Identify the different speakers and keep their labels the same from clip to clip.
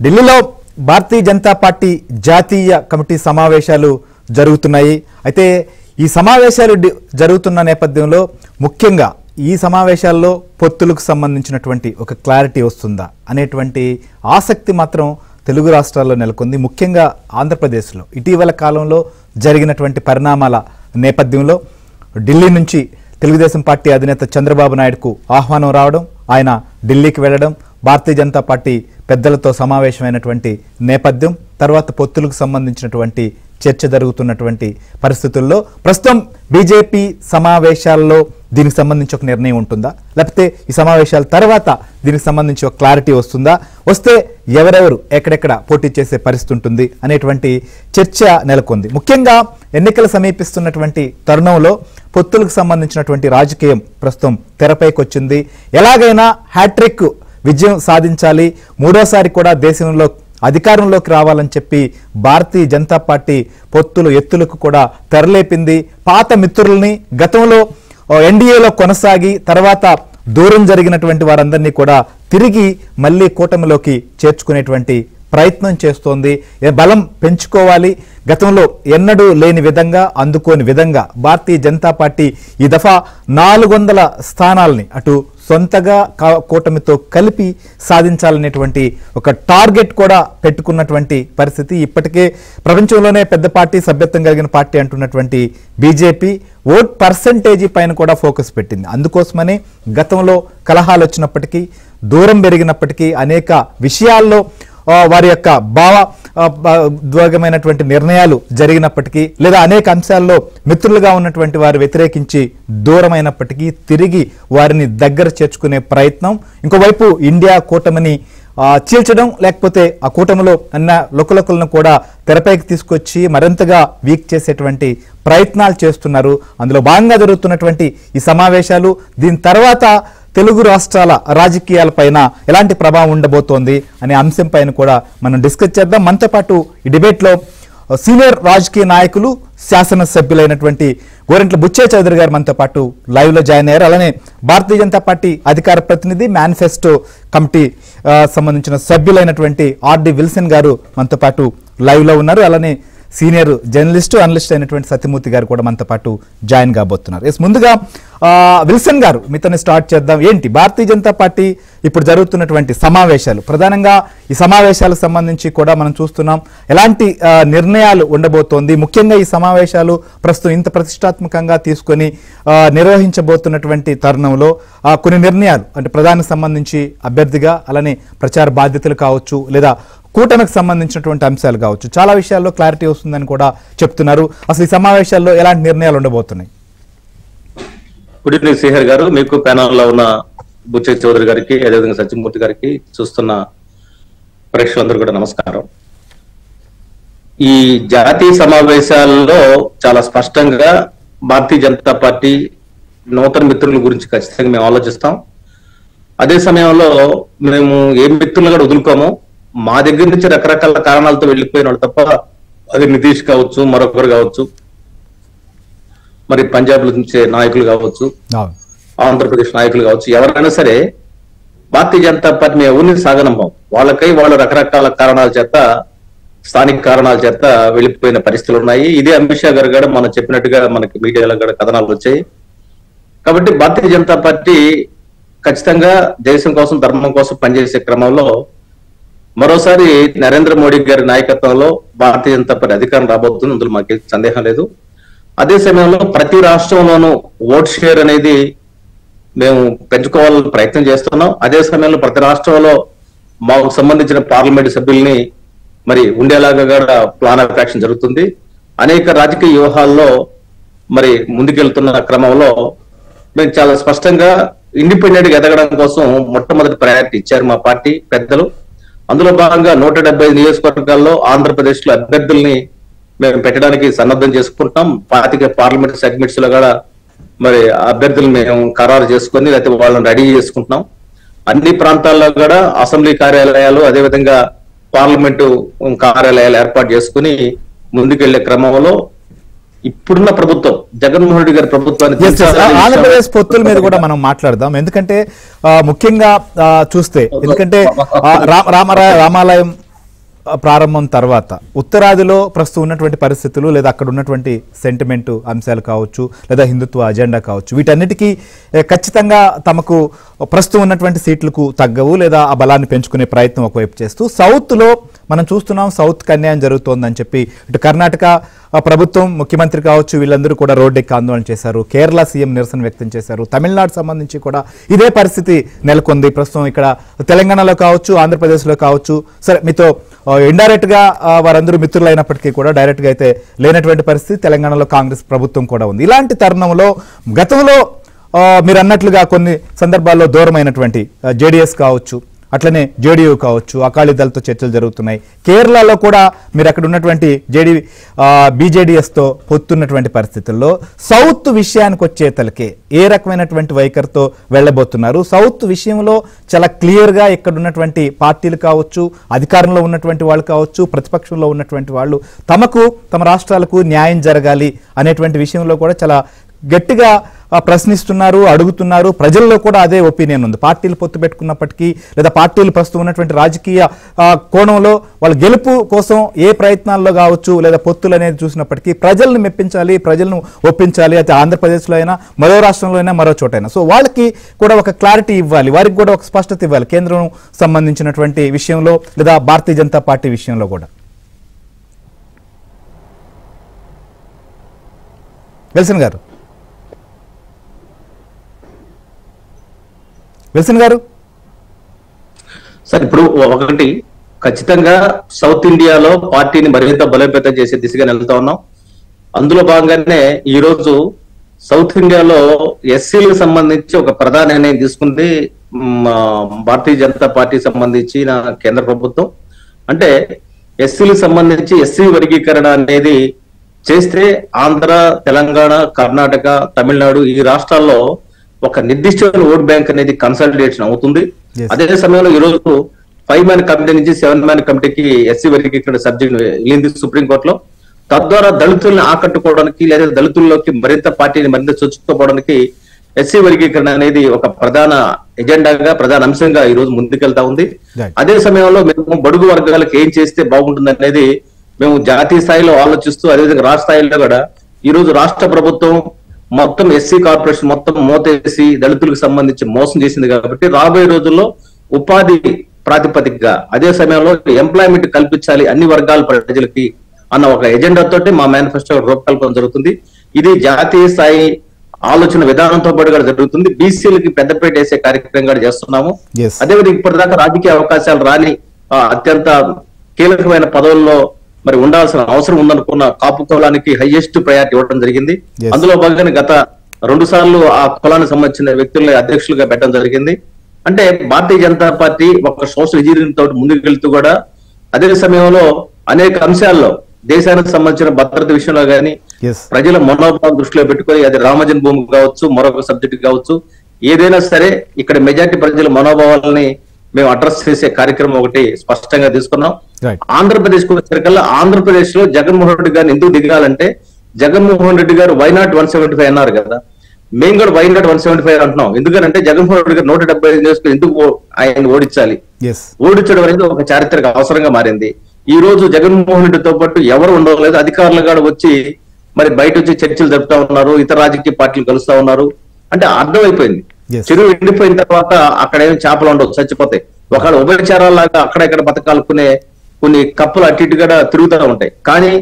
Speaker 1: ఢిల్లీలో భారతీయ జనతా పార్టీ జాతీయ కమిటీ సమావేశాలు జరుగుతున్నాయి. అయితే ఈ సమావేశాలు జరుగుతున్న నేపథ్యంలో ముఖ్యంగా ఈ సమావేశాల్లో పొత్తులకు సంబంధించినటువంటి ఒక క్లారిటీ వస్తుందా అనేటువంటి ఆసక్తి మాత్రం తెలుగు రాష్ట్రాల్లో నెలకొంది. ముఖ్యంగా ఆంధ్రప్రదేశ్లో ఇటీవల కాలంలో జరిగినటువంటి పరిణామాల నేపథ్యంలో ఢిల్లీ నుంచి తెలుగుదేశం పార్టీ అధినేత చంద్రబాబు నాయుడుకు ఆహ్వానం రావడం, ఆయన ఢిల్లీకి వెళ్ళడం, భారతీయ జనతా పార్టీ పెద్దలతో సమావేశమైనటువంటి నేపథ్యం, తర్వాత పొత్తులకు సంబంధించినటువంటి చర్చ జరుగుతున్నటువంటి పరిస్థితుల్లో ప్రస్తుతం బీజేపీ సమావేశాల్లో దీనికి సంబంధించి ఒక నిర్ణయం ఉంటుందా, లేకపోతే ఈ సమావేశాల తర్వాత దీనికి సంబంధించి ఒక క్లారిటీ వస్తుందా, వస్తే ఎవరెవరు ఎక్కడెక్కడ పోటీ చేసే పరిస్థితి ఉంటుంది అనేటువంటి చర్చ నెలకొంది. ముఖ్యంగా ఎన్నికలు సమీపిస్తున్నటువంటి తరుణంలో పొత్తులకు సంబంధించినటువంటి రాజకీయం ప్రస్తుతం తెరపైకి వచ్చింది. ఎలాగైనా హ్యాట్రిక్ విజయం సాధించాలి, మూడోసారి కూడా దేశంలో అధికారంలోకి రావాలని చెప్పి భారతీయ జనతా పార్టీ పొత్తులు ఎత్తులకు కూడా తెరలేపింది. పాత మిత్రుల్ని గతంలో ఎన్డీఏలో కొనసాగి తర్వాత దూరం జరిగినటువంటి వారందరినీ కూడా తిరిగి మళ్ళీ కూటమిలోకి చేర్చుకునేటువంటి ప్రయత్నం చేస్తోంది. బలం పెంచుకోవాలి. గతంలో ఎన్నడూ లేని విధంగా, అందుకోని విధంగా భారతీయ జనతా పార్టీ ఈ దఫా 400 స్థానాలని అటు సొంతగా కూటమితో కలిపి సాధించాలనేటువంటి ఒక టార్గెట్ కూడా పెట్టుకున్నటువంటి పరిస్థితి. ఇప్పటికే ప్రపంచంలోనే పెద్ద పార్టీ, సభ్యత్వం కలిగిన పార్టీ అంటున్నటువంటి బీజేపీ ఓట్ పర్సంటేజీ పైన కూడా ఫోకస్ పెట్టింది. అందుకోసమని గతంలో కలహాలు వచ్చినప్పటికీ, దూరం పెరిగినప్పటికీ, అనేక విషయాల్లో వారి యొక్క భావోద్వేగమైనటువంటి నిర్ణయాలు జరిగినప్పటికీ, లేదా అనేక అంశాల్లో మిత్రులుగా ఉన్నటువంటి వారు వ్యతిరేకించి దూరమైనప్పటికీ తిరిగి వారిని దగ్గర చేర్చుకునే ప్రయత్నం, ఇంకోవైపు ఇండియా కూటమిని చీల్చడం, లేకపోతే ఆ కూటమిలో అన్న లుకలుకలను కూడా తెరపైకి తీసుకొచ్చి మరింతగా వీక్ చేసేటువంటి ప్రయత్నాలు చేస్తున్నారు. అందులో భాగంగా జరుగుతున్నటువంటి ఈ సమావేశాలు, దీని తర్వాత తెలుగు రాష్ట్రాల రాజకీయాలపైన ఎలాంటి ప్రభావం ఉండబోతోంది అనే అంశం పైన కూడా మనం డిస్కస్ చేద్దాం. మనతో పాటు ఈ డిబేట్లో సీనియర్ రాజకీయ నాయకులు, శాసనసభ్యులైనటువంటి గోరంట్ల బుచ్చయ్య చౌదరి గారు మనతో పాటు లైవ్ లో జాయిన్ అయ్యారు. అలానే భారతీయ జనతా పార్టీ అధికార ప్రతినిధి, మేనిఫెస్టో కమిటీ సంబంధించిన సభ్యులైనటువంటి ఆర్డి విల్సన్ గారు మనతో పాటు లైవ్ లో ఉన్నారు. అలానే సీనియర్ జర్నలిస్టు, అనలిస్ట్ అయినటువంటి సత్యమూర్తి గారు కూడా మనతో పాటు జాయిన్ కాబోతున్నారు. ముందుగా విల్సన్ గారు మీతోనే స్టార్ట్ చేద్దాం. ఏంటి భారతీయ జనతా పార్టీ ఇప్పుడు జరుగుతున్నటువంటి సమావేశాలు, ప్రధానంగా ఈ సమావేశాలకు సంబంధించి కూడా మనం చూస్తున్నాం ఎలాంటి నిర్ణయాలు ఉండబోతోంది. ముఖ్యంగా ఈ సమావేశాలు ప్రస్తుతం ఇంత ప్రతిష్టాత్మకంగా తీసుకొని నిర్వహించబోతున్నటువంటి తరుణంలో కొన్ని నిర్ణయాలు, అంటే ప్రధానికి సంబంధించి అభ్యర్థిగా, అలానే ప్రచార బాధ్యతలు కావచ్చు, లేదా కూటమికి సంబంధించినటువంటి అంశాలు కావచ్చు, చాలా విషయాల్లో క్లారిటీ వస్తుందని కూడా చెప్తున్నారు. అసలు ఈ సమావేశాల్లో ఎలాంటి నిర్ణయాలు ఉండబోతున్నాయి?
Speaker 2: గుడ్ ఈవినింగ్ శ్రీహర్ గారు, మీకు ప్యానల్లో ఉన్న బుచ్చయ్య చౌదరి గారికి, అదేవిధంగా సత్యమూర్తి గారికి, చూస్తున్న ప్రేక్షకులందరూ కూడా నమస్కారం. ఈ జాతీయ సమావేశాల్లో చాలా స్పష్టంగా భారతీయ జనతా పార్టీ నూతన మిత్రుల గురించి ఖచ్చితంగా మేము ఆలోచిస్తాం. అదే సమయంలో మేము ఏ మిత్రులను కూడా వదులుకోము. మా దగ్గర నుంచి రకరకాల కారణాలతో వెళ్ళిపోయిన వాళ్ళు తప్ప, అది నితీష్ కావచ్చు, మరొకరు కావచ్చు, మరి పంజాబ్ నుంచి నాయకులు కావచ్చు, ఆంధ్రప్రదేశ్ నాయకులు కావచ్చు, ఎవరైనా సరే భారతీయ జనతా పార్టీ మేము ఎవరిని సాగనంపాం. వాళ్ళకై వాళ్ళు రకరకాల కారణాల చేత, స్థానిక కారణాల చేత వెళ్ళిపోయిన పరిస్థితులు ఉన్నాయి. ఇదే అమిత్ షా గారు కూడా మనం చెప్పినట్టుగా మనకి మీడియాలో కూడా కథనాలు వచ్చాయి. కాబట్టి భారతీయ జనతా పార్టీ ఖచ్చితంగా దేశం కోసం, ధర్మం కోసం పనిచేసే క్రమంలో మరోసారి నరేంద్ర మోడీ గారి నాయకత్వంలో భారతీయ జనతా పార్టీ అధికారం రాబోతుంది, అందులో మాకు సందేహం లేదు. అదే సమయంలో ప్రతి రాష్ట్రంలోనూ ఓట్ షేర్ అనేది మేము పెంచుకోవాలని ప్రయత్నం చేస్తున్నాం. అదే సమయంలో ప్రతి రాష్ట్రంలో మాకు సంబంధించిన పార్లమెంట్ సభ్యుల్ని మరి ఉండేలాగా కూడా ప్లాన్ ఆఫ్ యాక్షన్ జరుగుతుంది. అనేక రాజకీయ వ్యూహాల్లో మరి ముందుకెళ్తున్న క్రమంలో మేము చాలా స్పష్టంగా ఇండిపెండెంట్ గా ఎదగడం కోసం మొట్టమొదటి ప్రయారిటీ ఇచ్చారు మా పార్టీ పెద్దలు. అందులో భాగంగా 175 నియోజకవర్గాల్లో ఆంధ్రప్రదేశ్ లో అభ్యర్థుల్ని మేము పెట్టడానికి సన్నద్ధం చేసుకుంటాం. 25 పార్లమెంట్ సెగ్మెంట్స్ లో కూడా మరి అభ్యర్థులు మేము ఖరారు చేసుకుని, లేకపోతే వాళ్ళని రెడీ చేసుకుంటున్నాం. అన్ని ప్రాంతాల్లో కూడా అసెంబ్లీ కార్యాలయాలు, అదేవిధంగా పార్లమెంటు కార్యాలయాలు ఏర్పాటు చేసుకుని ముందుకెళ్లే క్రమంలో ఇప్పుడున్న ప్రభుత్వం, జగన్మోహన్ రెడ్డి గారి ప్రభుత్వాన్ని
Speaker 1: ఆంధ్రప్రదేశ్ పొత్తుల మీద కూడా మనం మాట్లాడదాం. ఎందుకంటే ముఖ్యంగా చూస్తే, ఎందుకంటే రామాలయం ప్రారంభం తర్వాత ఉత్తరాదిలో ప్రస్తుతం ఉన్నటువంటి పరిస్థితులు లేదా అక్కడ ఉన్నటువంటి సెంటిమెంట్ అంశాలు కావచ్చు లేదా హిందుత్వ అజెండా కావచ్చు, వీటన్నిటికీ ఖచ్చితంగా తమకు ప్రస్తుతం ఉన్నటువంటి సీట్లకు తగ్గవు లేదా ఆ బలాన్ని పెంచుకునే ప్రయత్నం ఒకవైపు చేస్తూ, సౌత్లో మనం చూస్తున్నాం సౌత్కి అన్యాయం జరుగుతోందని చెప్పి ఇటు కర్ణాటక ప్రభుత్వం ముఖ్యమంత్రి కావచ్చు వీళ్ళందరూ కూడా రోడ్డెక్కి ఆందోళన చేశారు, కేరళ సీఎం నిరసన వ్యక్తం చేశారు, తమిళనాడు సంబంధించి కూడా ఇదే పరిస్థితి నెలకొంది. ప్రస్తుతం ఇక్కడ తెలంగాణలో కావచ్చు ఆంధ్రప్రదేశ్లో కావచ్చు, సరే మీతో ఇండైరెక్ట్ గా వారందరూ మిత్రులు అయినప్పటికీ కూడా డైరెక్ట్ గా అయితే లేనటువంటి పరిస్థితి తెలంగాణలో కాంగ్రెస్ ప్రభుత్వం కూడా ఉంది. ఇలాంటి తరుణంలో గతంలో మీరు అన్నట్లుగా కొన్ని సందర్భాల్లో దూరమైనటువంటి జేడీఎస్ కావచ్చు, అట్లనే జేడీయూ కావచ్చు, అకాలీదళతో చర్చలు జరుగుతున్నాయి. కేరళలో కూడా మీరు అక్కడ ఉన్నటువంటి బీజేడీఎస్తో పొత్తున్నటువంటి పరిస్థితుల్లో సౌత్ విషయానికి వచ్చేతలకే ఏ రకమైనటువంటి వైఖరితో వెళ్ళబోతున్నారు? సౌత్ విషయంలో చాలా క్లియర్గా ఇక్కడ ఉన్నటువంటి పార్టీలు కావచ్చు, అధికారంలో ఉన్నటువంటి వాళ్ళు కావచ్చు, ప్రతిపక్షంలో ఉన్నటువంటి వాళ్ళు తమ రాష్ట్రాలకు న్యాయం జరగాలి అనేటువంటి విషయంలో కూడా చాలా గట్టిగా ప్రశ్నిస్తున్నారు, అడుగుతున్నారు. ప్రజల్లో కూడా అదే ఒపీనియన్ ఉంది. పార్టీలు పొత్తు పెట్టుకున్నప్పటికీ లేదా పార్టీలు ప్రస్తుతం ఉన్నటువంటి రాజకీయ కోణంలో వాళ్ళ గెలుపు కోసం ఏ ప్రయత్నాల్లో కావచ్చు లేదా పొత్తులు అనేది చూసినప్పటికీ ప్రజలను మెప్పించాలి, ప్రజలను ఒప్పించాలి. అయితే ఆంధ్రప్రదేశ్లో అయినా మరో రాష్ట్రంలో అయినా మరో చోటైనా సో వాళ్ళకి కూడా ఒక క్లారిటీ ఇవ్వాలి, వారికి కూడా ఒక స్పష్టత ఇవ్వాలి కేంద్రం సంబంధించినటువంటి విషయంలో లేదా భారతీయ జనతా పార్టీ విషయంలో కూడా. విల్సన్ గారు
Speaker 2: సార్, ఇప్పుడు ఒకటి ఖచ్చితంగా సౌత్ ఇండియాలో పార్టీని మరింత బలోపేతం చేసే దిశగా వెళ్తా ఉన్నాం. అందులో భాగంగానే ఈ రోజు సౌత్ ఇండియాలో ఎస్సీలకు సంబంధించి ఒక ప్రధాన నిర్ణయం తీసుకుంది భారతీయ జనతా పార్టీ సంబంధించిన కేంద్ర ప్రభుత్వం. అంటే ఎస్సీలకు సంబంధించి ఎస్సీ వర్గీకరణ అనేది చేస్తే ఆంధ్ర, తెలంగాణ, కర్ణాటక, తమిళనాడు ఈ రాష్ట్రాల్లో ఒక నిర్దిష్టమైన ఓట్ బ్యాంక్ అనేది కన్సల్టేషన్ అవుతుంది. అదే సమయంలో ఈ రోజు 5 మ్యాన్ కమిటీ నుంచి 7 మ్యాన్ కమిటీకి ఎస్సీ వర్గీకరణ సబ్జెక్ట్ వెళ్ళింది సుప్రీంకోర్టులో. తద్వారా దళితుల్ని ఆకట్టుకోవడానికి లేదా దళితుల్లోకి మరింత పార్టీని మరింత చొచ్చుకోవడానికి ఎస్సీ వర్గీకరణ అనేది ఒక ప్రధాన ఎజెండాగా, ప్రధాన అంశంగా ఈ రోజు ముందుకెళ్తా ఉంది. అదే సమయంలో మేము బడుగు వర్గాలకు ఏం చేస్తే బాగుంటుంది అనేది మేము జాతీయ స్థాయిలో ఆలోచిస్తూ అదేవిధంగా రాష్ట్ర స్థాయిలో కూడా ఈ రోజు రాష్ట్ర ప్రభుత్వం మొత్తం ఎస్సీ కార్పొరేషన్ మొత్తం మోతేసి దళితులకు సంబంధించి మోసం చేసింది కాబట్టి రాబోయే రోజుల్లో ఉపాధి ప్రాతిపదికగా అదే సమయంలో ఎంప్లాయ్మెంట్ కల్పించాలి అన్ని వర్గాల ప్రజలకి అన్న ఒక ఎజెండా తోటి మా మేనిఫెస్టో రూపకల్పన జరుగుతుంది. ఇది జాతీయ స్థాయి ఆలోచన విధానంతో పాటు కూడా జరుగుతుంది. బీసీలకి పెద్దపేట వేసే కార్యక్రమం కూడా చేస్తున్నాము. అదేవిధంగా ఇప్పటిదాకా రాజకీయ అవకాశాలు రాని అత్యంత కీలకమైన పదవుల్లో మరి ఉండాల్సిన అవసరం ఉందనుకున్న కాపు కులానికి హైయెస్ట్ ప్రయారిటీ ఇవ్వడం జరిగింది. అందులో భాగంగా గత 2 సార్లు ఆ కులానికి సంబంధించిన వ్యక్తుల్ని అధ్యక్షులుగా పెట్టడం జరిగింది. అంటే భారతీయ జనతా పార్టీ ఒక సోషల్ ఇంజనీరింగ్ తోటి ముందుకు వెళ్తూ కూడా అదే సమయంలో అనేక అంశాల్లో దేశానికి సంబంధించిన భద్రత విషయంలో కానీ ప్రజల మనోభావం దృష్టిలో పెట్టుకొని అది రామజన్ భూమి కావచ్చు, మరొక సబ్జెక్ట్ కావచ్చు, ఏదైనా సరే ఇక్కడ మెజార్టీ ప్రజల మనోభావాలని మేము అడ్రస్ చేసే కార్యక్రమం ఒకటి స్పష్టంగా తీసుకున్నాం. ఆంధ్రప్రదేశ్ కు వచ్చేసరికల్లా ఆంధ్రప్రదేశ్ లో జగన్మోహన్ రెడ్డి గారిని ఎందుకు దిగాలంటే జగన్మోహన్ రెడ్డి గారు వైనాట్ 175 అన్నారు కదా, మేము కూడా వైనాట్ 175 అంటున్నాం. ఎందుకంటే జగన్మోహన్ రెడ్డి గారు 175 చేసుకుని ఎందుకు ఆయన ఓడించాలి? ఓడించడం అనేది ఒక చారిత్రక అవసరంగా మారింది. ఈ రోజు జగన్మోహన్ రెడ్డితో పాటు ఎవరు ఉండలేదు, అధికారులు కూడా వచ్చి మరి బయట వచ్చి చర్చలు జరుపుతా ఉన్నారు, ఇతర రాజకీయ పార్టీలు కలుస్తా ఉన్నారు. అంటే అర్థమైపోయింది చెరువు ఎండిపోయిన తర్వాత అక్కడ ఏమి చేపలు ఉండవు, చచ్చిపోతాయి. ఒకవేళ ఉభయచారాలాగా అక్కడ ఇక్కడ బతకాలనుకునే కొన్ని కప్పులు అటు ఇటు కూడా తిరుగుతూ ఉంటాయి. కానీ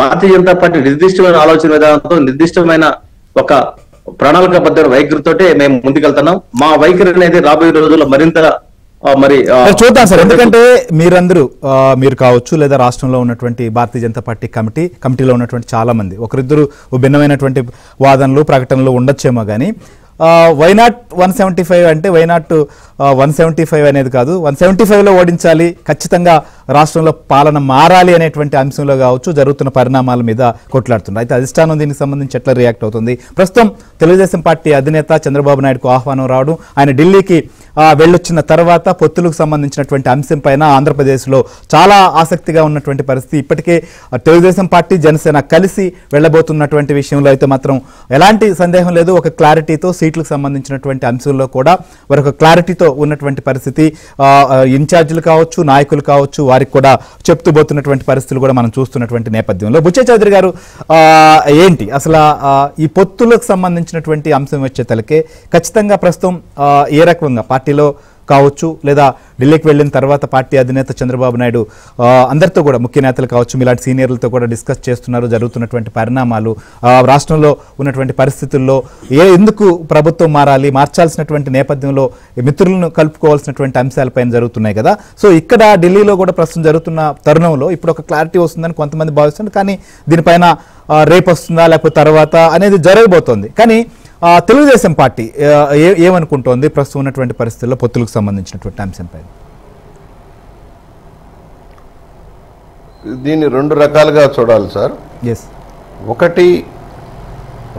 Speaker 2: భారతీయ జనతా పార్టీ నిర్దిష్టమైన ఆలోచన విధానంతో నిర్దిష్టమైన ఒక ప్రణాళికాబద్ధ వైఖరితోటే మేము ముందుకెళ్తున్నాం. మా వైఖరి అనేది రాబోయే రోజుల్లో మరింత మరి
Speaker 1: చూద్దాం సార్. ఎందుకంటే మీరు కావచ్చు లేదా రాష్ట్రంలో ఉన్నటువంటి భారతీయ జనతా పార్టీ కమిటీలో ఉన్నటువంటి చాలా మంది ఒకరిద్దరు భిన్నమైనటువంటి వాదనలు ప్రకటనలు ఉండొచ్చేమో కానీ వైనాట్ 175 అంటే వైనాట్ 175 అనేది కాదు, 175లో ఓడించాలి, ఖచ్చితంగా రాష్ట్రంలో పాలన మారాలి అనేటువంటి అంశంలో కావచ్చు జరుగుతున్న పరిణామాల మీద కొట్లాడుతున్నారు. అయితే అధిష్టానం దీనికి సంబంధించి ఎట్లా రియాక్ట్ అవుతుంది? ప్రస్తుతం తెలుగుదేశం పార్టీ అధినేత చంద్రబాబు నాయుడుకు ఆహ్వానం రావడం, ఆయన ఢిల్లీకి వెళ్ళొచ్చిన తర్వాత పొత్తులకు సంబంధించినటువంటి అంశం పైన ఆంధ్రప్రదేశ్లో చాలా ఆసక్తిగా ఉన్నటువంటి పరిస్థితి. ఇప్పటికే తెలుగుదేశం పార్టీ జనసేన కలిసి వెళ్ళబోతున్నటువంటి విషయంలో అయితే మాత్రం ఎలాంటి సందేహం లేదు, ఒక క్లారిటీతో సీట్లకు సంబంధించినటువంటి అంశంలో కూడా మరొక క్లారిటీతో ఉన్నటువంటి పరిస్థితి. ఇన్ఛార్జీలు కావచ్చు, నాయకులు కావచ్చు, వారి వారికి కూడా చెప్తూ పోతున్నటువంటి పరిస్థితులు కూడా మనం చూస్తున్నటువంటి నేపథ్యంలో బుచ్చయ్య చౌదరి గారు ఏంటి అసలు ఈ పొత్తులకు సంబంధించినటువంటి అంశం వచ్చేతలకే ఖచ్చితంగా ప్రస్తుతం ఏ రకంగా పార్టీలో కావచ్చు లేదా ఢిల్లీకి వెళ్ళిన తర్వాత పార్టీ అధినేత చంద్రబాబు నాయుడు అందరితో కూడా ముఖ్య నేతలు కావచ్చు ఇలాంటి సీనియర్లతో కూడా డిస్కస్ చేస్తున్నారు జరుగుతున్నటువంటి పరిణామాలు రాష్ట్రంలో ఉన్నటువంటి పరిస్థితుల్లో ఎందుకు ప్రభుత్వం మార్చాల్సినటువంటి నేపథ్యంలో మిత్రులను కలుపుకోవాల్సినటువంటి అంశాలపైన జరుగుతున్నాయి కదా. సో ఇక్కడ ఢిల్లీలో కూడా ప్రస్తుతం జరుగుతున్న తరుణంలో ఇప్పుడు ఒక క్లారిటీ వస్తుందని కొంతమంది భావిస్తున్నారు. కానీ దీనిపైన రేపు వస్తుందా లేకపోతే తర్వాత అనేది జరగబోతోంది. కానీ తెలుగుదేశం పార్టీ ఏమనుకుంటోంది ప్రస్తుతం ఉన్నటువంటి పరిస్థితుల్లో పొత్తులకు సంబంధించినటువంటి అంశంపై?
Speaker 3: దీన్ని రెండు రకాలుగా చూడాలి సార్.
Speaker 1: ఎస్,
Speaker 3: ఒకటి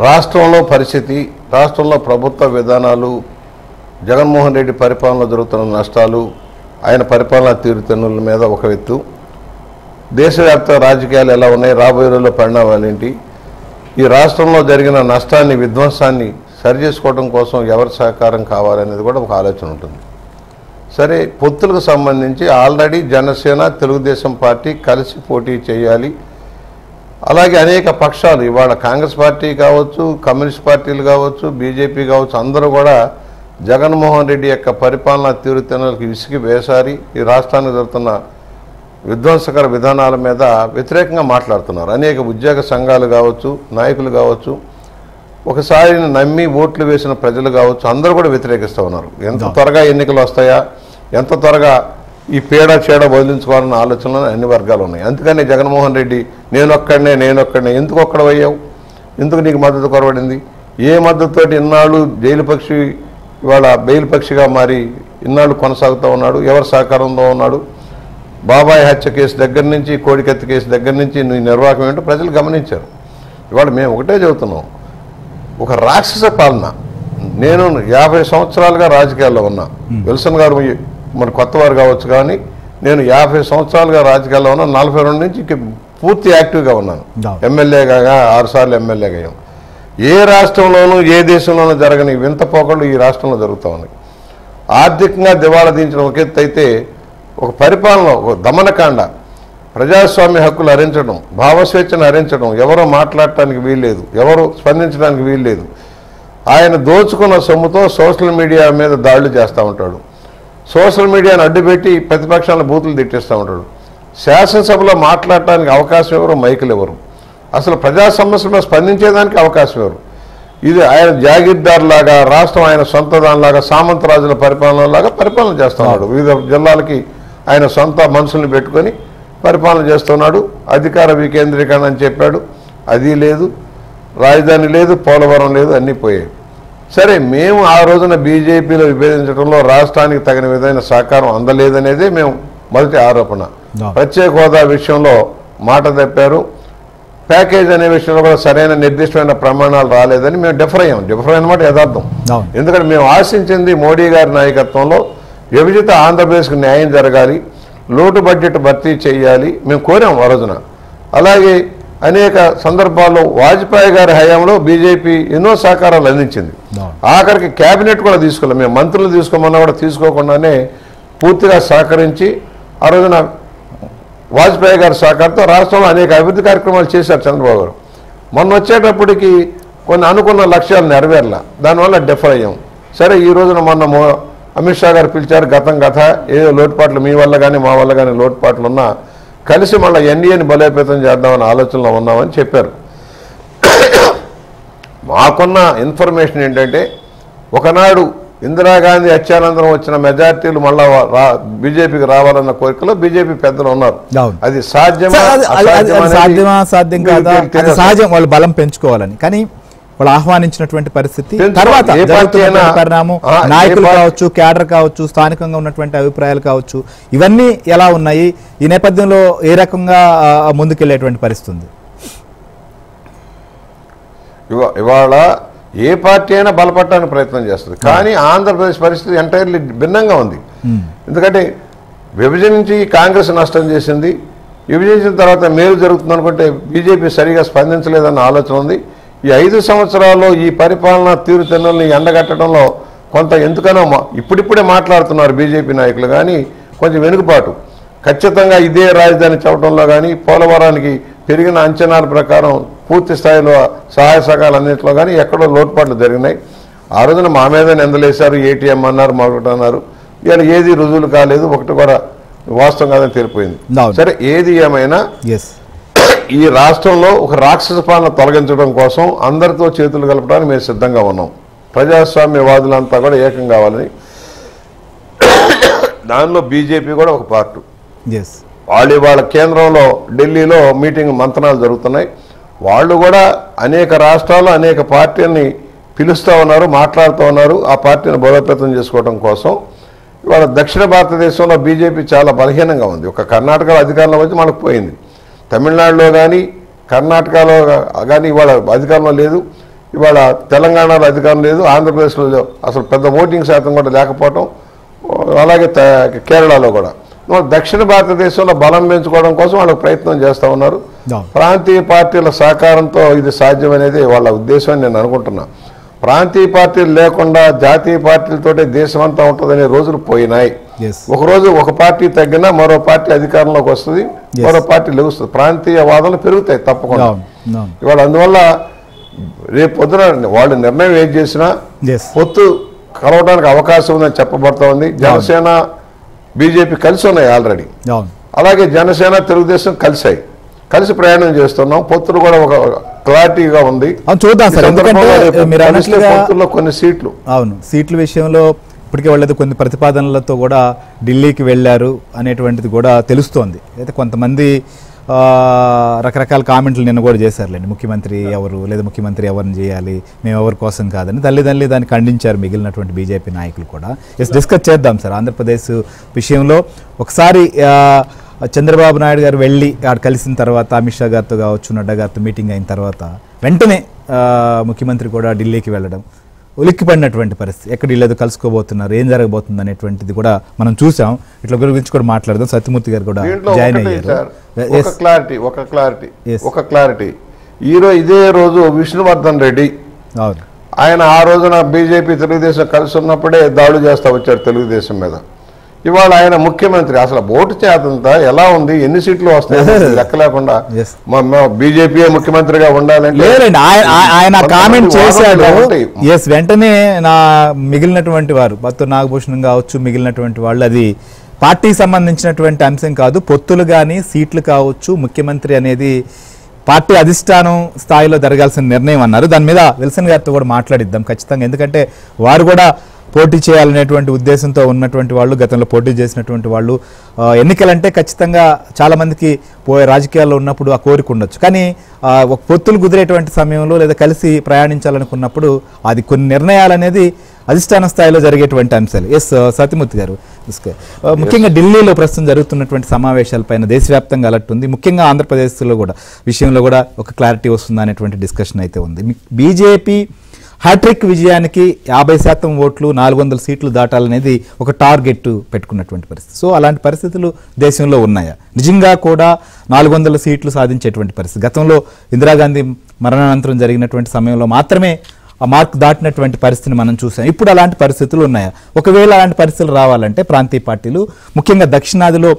Speaker 3: రాష్ట్రంలో పరిస్థితి, రాష్ట్రంలో ప్రభుత్వ విధానాలు, జగన్మోహన్ రెడ్డి పరిపాలనలో జరుగుతున్న నష్టాలు, ఆయన పరిపాలనా తీరుతెన్నుల మీద ఒక ఎత్తు, దేశవ్యాప్త రాజకీయాలు ఎలా ఉన్నాయి, రాబోయే రోజుల్లో పరిణామాలు ఏంటి, ఈ రాష్ట్రంలో జరిగిన నష్టాన్ని విధ్వంసాన్ని సరిచేసుకోవడం కోసం ఎవరి సహకారం కావాలనేది కూడా ఒక ఆలోచన ఉంటుంది. సరే, పొత్తులకు సంబంధించి ఆల్రెడీ జనసేన తెలుగుదేశం పార్టీ కలిసి పోటీ చేయాలి. అలాగే అనేక పక్షాలు ఇవాళ కాంగ్రెస్ పార్టీ కావచ్చు, కమ్యూనిస్ట్ పార్టీలు కావచ్చు, బీజేపీ కావచ్చు, అందరూ కూడా జగన్మోహన్ రెడ్డి యొక్క పరిపాలనా తీరుతెన్నులకు విసిగి వేసారి ఈ రాష్ట్రానికి జరుగుతున్న విధ్వంసకర విధానాల మీద వ్యతిరేకంగా మాట్లాడుతున్నారు. అనేక ఉద్యోగ సంఘాలు కావచ్చు, నాయకులు కావచ్చు, ఒకసారి నమ్మి ఓట్లు వేసిన ప్రజలు కావచ్చు, అందరూ కూడా వ్యతిరేకిస్తూ ఉన్నారు. ఎంత త్వరగా ఎన్నికలు వస్తాయా, ఎంత త్వరగా ఈ పీడ చీడ వదిలించుకోవాలన్న ఆలోచనలు అన్ని వర్గాలు ఉన్నాయి. అందుకని జగన్మోహన్ రెడ్డి నేనొక్కడనే ఎందుకు ఒక్కడవయ్యావు, ఎందుకు నీకు మద్దతు కొరవడింది, ఏ మద్దతుతోటి ఇన్నాళ్ళు జైలు పక్షి ఇవాళ బెయిల్ పక్షిగా మారి ఇన్నాళ్ళు కొనసాగుతూ ఉన్నాడు, ఎవరి సహకారంలో ఉన్నాడు, బాబాయ్ హత్య కేసు దగ్గర నుంచి కోడికత్తి కేసు దగ్గర నుంచి నీ నిర్వాహకం ఏంటో ప్రజలు గమనించారు. ఇవాళ మేము ఒకటే చెబుతున్నాం, ఒక రాక్షస పాలన. నేను 50 సంవత్సరాలుగా రాజకీయాల్లో ఉన్నా, విల్సన్ గారు మన కొత్త వారు కావచ్చు, కానీ నేను 50 సంవత్సరాలుగా రాజకీయాల్లో ఉన్నా. 42 నుంచి పూర్తి యాక్టివ్గా ఉన్నాను. ఎమ్మెల్యేగా 6 సార్లు ఎమ్మెల్యేగా అయ్యాం. ఏ రాష్ట్రంలోనూ ఏ దేశంలోనూ జరగని వింత పోకళ్ళు ఈ రాష్ట్రంలో జరుగుతూ ఉన్నాయి. ఆర్థికంగా దివాళా తీయించడం ఒక ఎత్తు అయితే, ఒక పరిపాలన, ఒక దమనకాండ, ప్రజాస్వామ్య హక్కులు హరించడం, భావస్వేచ్ఛను హరించడం, ఎవరో మాట్లాడటానికి వీల్లేదు, ఎవరు స్పందించడానికి వీల్లేదు. ఆయన దోచుకున్న సొమ్ముతో సోషల్ మీడియా మీద దాడులు చేస్తూ ఉంటాడు, సోషల్ మీడియాను అడ్డుపెట్టి ప్రతిపక్షాలను బూతులు తిట్టిస్తూ ఉంటాడు, శాసనసభలో మాట్లాడటానికి అవకాశం ఎవరు, మైకులు ఎవరు, అసలు ప్రజా సమస్యల్లో స్పందించేదానికి అవకాశం ఎవరు. ఇది ఆయన జాగీర్దార్లాగా, రాష్ట్రం ఆయన సొంత దానిలాగా, సామంతరాజుల పరిపాలనలాగా పరిపాలన చేస్తున్నాడు. వివిధ జిల్లాలకి ఆయన సొంత మనుషుల్ని పెట్టుకొని పరిపాలన చేస్తున్నాడు. అధికార వికేంద్రీకరణ అని చెప్పాడు, అది లేదు, రాజధాని లేదు, పోలవరం లేదు, అన్నీ పోయాయి. సరే, మేము ఆ రోజున బీజేపీలో విభేదించడంలో రాష్ట్రానికి తగిన విధమైన సహకారం అందలేదనేదే మేము మొదటి ఆరోపణ. ప్రత్యేక హోదా విషయంలో మాట తప్పారు, ప్యాకేజ్ అనే విషయంలో కూడా సరైన నిర్దిష్టమైన ప్రమాణాలు రాలేదని మేము డిఫర్ అయ్యాం. డిఫర్ అన్నమాట యథార్థం. ఎందుకంటే మేము ఆశించింది మోడీ గారి నాయకత్వంలో విభజిత ఆంధ్రప్రదేశ్కి న్యాయం జరగాలి, లోటు బడ్జెట్ భర్తీ చేయాలి మేము కోరాం ఆ రోజున. అలాగే అనేక సందర్భాల్లో వాజ్పేయి గారి హయాంలో బీజేపీ ఎన్నో సహకారాలు అందించింది. ఆఖరికి క్యాబినెట్ కూడా తీసుకోలేదు. మేము మంత్రులు తీసుకోమన్నా కూడా తీసుకోకుండానే పూర్తిగా సహకరించి ఆ రోజున వాజ్పేయి గారి సహకారంతో రాష్ట్రంలో అనేక అభివృద్ధి కార్యక్రమాలు చేశారు చంద్రబాబు గారు. మొన్న వచ్చేటప్పటికి కొన్ని అనుకున్న లక్ష్యాలు నెరవేరలా, దానివల్ల డిఫర్ అయ్యాం. సరే, ఈ రోజున మొన్న అమిత్ షా గారు పిలిచారు, గత ఏదో లోటుపాట్లు మీ వల్ల కానీ మా వల్ల కానీ లోటుపాట్లు ఉన్నా కలిసి మళ్ళీ ఎన్డీఏని బలోపేతం చేద్దామని ఆలోచనలో ఉన్నామని చెప్పారు. మాకున్న ఇన్ఫర్మేషన్ ఏంటంటే, ఒకనాడు ఇందిరాగాంధీ హత్యానంతరం వచ్చిన మెజార్టీలు మళ్ళా బీజేపీకి రావాలన్న కోరికలో బీజేపీ పెద్దలు ఉన్నారు. అది సాధ్యం
Speaker 1: కాదా? సహజం, వాళ్ళు బలం పెంచుకోవాలని, కానీ వాళ్ళు ఆహ్వానించినటువంటి పరిస్థితి తర్వాత పరిణామం, నాయకులు కావచ్చు, క్యాడర్ కావచ్చు, స్థానికంగా ఉన్నటువంటి అభిప్రాయాలు కావచ్చు, ఇవన్నీ ఎలా ఉన్నాయి, ఈ నేపథ్యంలో ఏ రకంగా ముందుకెళ్లేటువంటి పరిస్థితి ఉంది?
Speaker 3: ఇవాళ ఏ పార్టీ అయినా బలపడటానికి ప్రయత్నం చేస్తుంది, కానీ ఆంధ్రప్రదేశ్ పరిస్థితి ఎంటైర్లీ భిన్నంగా ఉంది. ఎందుకంటే విభజించి కాంగ్రెస్ నష్టం చేసింది, విభజించిన తర్వాత మేలు జరుగుతుంది అనుకుంటే బీజేపీ సరిగా స్పందించలేదన్న ఆలోచన ఉంది. ఈ 5 సంవత్సరాల్లో ఈ పరిపాలనా తీరుతెన్నుల్ని ఎండగట్టడంలో కొంత ఎందుకనో ఇప్పుడిప్పుడే మాట్లాడుతున్నారు బీజేపీ నాయకులు, కానీ కొంచెం వెనుకబాటు. ఖచ్చితంగా ఇదే రాజధాని చెప్పడంలో కానీ పోలవరానికి పెరిగిన అంచనాల ప్రకారం పూర్తి స్థాయిలో సహాయ సహకారాలన్నింటిలో కానీ ఎక్కడో లోటుపాట్లు జరిగినాయి. ఆ రోజున మా మీద నిందలేశారు, ఏటీఎం అన్నారు, మరొకటి అన్నారు. ఇవాళ ఏది రుజువులు కాలేదు, ఒకటి కూడా వాస్తవం కాదని తెలిపోయింది. సరే, ఏది ఏమైనా ఈ రాష్ట్రంలో ఒక రాక్షస పాలన తొలగించడం కోసం అందరితో చేతులు కలపడానికి మేము సిద్ధంగా ఉన్నాం. ప్రజాస్వామ్యవాదులంతా కూడా ఏకం కావాలని, దానిలో బీజేపీ కూడా ఒక పార్ట్. వాళ్ళు ఇవాళ కేంద్రంలో ఢిల్లీలో మీటింగ్ మంతనాలు జరుగుతున్నాయి. వాళ్ళు కూడా అనేక రాష్ట్రాల్లో అనేక పార్టీలని పిలుస్తూ ఉన్నారు, మాట్లాడుతూ ఉన్నారు. ఆ పార్టీని బలోపేతం చేసుకోవడం కోసం ఇవాళ దక్షిణ భారతదేశంలో బీజేపీ చాలా బలహీనంగా ఉంది. ఒక కర్ణాటకలో అధికారంలో వచ్చి మనకు పోయింది. తమిళనాడులో కానీ కర్ణాటకలో కానీ ఇవాళ అధికారంలో లేదు. ఇవాళ తెలంగాణలో అధికారం లేదు. ఆంధ్రప్రదేశ్లో అసలు పెద్ద ఓటింగ్ శాతం కూడా లేకపోవటం, అలాగే కేరళలో కూడా. దక్షిణ భారతదేశంలో బలం పెంచుకోవడం కోసం వాళ్ళు ప్రయత్నం చేస్తూ ఉన్నారు. ప్రాంతీయ పార్టీల సహకారంతో ఇది సాధ్యమనేది వాళ్ళ ఉద్దేశం అని నేను అనుకుంటున్నా. ప్రాంతీయ పార్టీలు లేకుండా జాతీయ పార్టీలతోటే దేశం అంతా ఉంటుందనే రోజులు పోయినాయి. ఒకరోజు ఒక పార్టీ తగ్గినా మరో పార్టీ అధికారంలోకి వస్తుంది, మరో పార్టీ లెగుస్తుంది. ప్రాంతీయ వాదనలు పెరుగుతాయి తప్పకుండా. ఇవాళ అందువల్ల రేపు పొద్దున వాళ్ళు నిర్ణయం ఏం చేసినా పొత్తు కలవడానికి అవకాశం ఉందని చెప్పబడతా ఉంది. జనసేన బీజేపీ కలిసి ఉన్నాయి ఆల్రెడీ. అలాగే జనసేన తెలుగుదేశం కలిసి ప్రయాణం చేస్తున్నాం. పొత్తులు కూడా ఒక క్లారిటీగా ఉంది.
Speaker 1: చూద్దాం సార్,
Speaker 3: పొత్తుల్లో కొన్ని
Speaker 1: సీట్ల విషయంలో ఇప్పటికే వాళ్ళది కొన్ని ప్రతిపాదనలతో కూడా ఢిల్లీకి వెళ్ళారు అనేటువంటిది కూడా తెలుస్తోంది. అయితే కొంతమంది రకరకాల కామెంట్లు నిన్న కూడా చేశారులేండి. ముఖ్యమంత్రి ఎవరు, లేదా ముఖ్యమంత్రి ఎవరిని చేయాలి, మేము ఎవరి కోసం కాదని తల్లిదండ్రులు దాన్ని ఖండించారు మిగిలినటువంటి బీజేపీ నాయకులు కూడా. డిస్కస్ చేద్దాం సార్. ఆంధ్రప్రదేశ్ విషయంలో ఒకసారి చంద్రబాబు నాయుడు గారు వెళ్ళి ఆడ కలిసిన తర్వాత అమిత్ షా గారితో కావచ్చు, నడ్డా గారితో మీటింగ్ అయిన తర్వాత వెంటనే ముఖ్యమంత్రి కూడా ఢిల్లీకి వెళ్ళడం, ఉలిక్కిపడినటువంటి పరిస్థితి. ఎక్కడ వీళ్ళు కలుసుకోబోతున్నారు, ఏం జరగబోతుంది అనేటువంటిది కూడా మనం చూసాం. ఇట్లా గురించి కూడా మాట్లాడదాం. సత్యమూర్తి గారు కూడా జాయిన్ అయ్యారు.
Speaker 3: ఒక క్లారిటీ ఇదే రోజు విష్ణువర్ధన్ రెడ్డి ఆయన ఆ రోజున బీజేపీ తెలుగుదేశం కలిసి ఉన్నప్పుడే దాడులు చేస్తా వచ్చారు తెలుగుదేశం మీద. ఇవాళ ఆయన ముఖ్యమంత్రి. అసలు ఓటు చేతంతా ఎలా ఉంది, ఎన్ని సీట్లు వస్తాయి లెక్క లేకుండా బీజేపీ ముఖ్యమంత్రిగా ఉండాలంటే
Speaker 1: ఆయన కామెంట్ చేశాడు. వెంటనే నా మిగిలినటువంటి వారు బత్తూరు నాగభూషణం కావచ్చు, మిగిలినటువంటి వాళ్ళు అది పార్టీకి సంబంధించినటువంటి అంశం కాదు, పొత్తులు కానీ సీట్లు కావచ్చు, ముఖ్యమంత్రి అనేది పార్టీ అధిష్టానం స్థాయిలో జరగాల్సిన నిర్ణయం అన్నారు. దాని మీద విల్సన్ గారితో కూడా మాట్లాడిద్దాం ఖచ్చితంగా. ఎందుకంటే వారు కూడా పోటీ చేయాలనేటువంటి ఉద్దేశంతో ఉన్నటువంటి వాళ్ళు, గతంలో పోటీ చేసినటువంటి వాళ్ళు. ఎన్నికలంటే ఖచ్చితంగా చాలామందికి రాజకీయాల్లో ఉన్నప్పుడు ఆ కోరిక ఉండొచ్చు. కానీ ఒక పొత్తులు కుదిరేటువంటి సమయంలో లేదా కలిసి ప్రయాణించాలనుకున్నప్పుడు అది కొన్ని నిర్ణయాలు అనేది అధిష్టాన స్థాయిలో జరిగేటువంటి అంశాలు. సత్యమూర్తి గారు, ముఖ్యంగా ఢిల్లీలో ప్రస్తుతం జరుగుతున్నటువంటి సమావేశాలపైన దేశవ్యాప్తంగా అలర్ట్ ఉంది. ముఖ్యంగా ఆంధ్రప్రదేశ్లో కూడా విషయంలో కూడా ఒక క్లారిటీ వస్తుందా అనేటువంటి డిస్కషన్ అయితే ఉంది. బీజేపీ హ్యాట్రిక్ విజయానికి 50% ఓట్లు, 400 సీట్లు దాటాలనేది ఒక టార్గెట్ పెట్టుకున్నటువంటి పరిస్థితి. సో అలాంటి పరిస్థితులు దేశంలో ఉన్నాయా? నిజంగా కూడా 400 సీట్లు సాధించేటువంటి పరిస్థితి గతంలో ఇందిరాగాంధీ మరణానంతరం జరిగినటువంటి సమయంలో మాత్రమే ఆ మార్క్ దాటినటువంటి పరిస్థితిని మనం చూసాం. ఇప్పుడు అలాంటి పరిస్థితులు ఉన్నాయా? ఒకవేళ అలాంటి పరిస్థితులు రావాలంటే ప్రాంతీయ పార్టీలు, ముఖ్యంగా దక్షిణాదిలో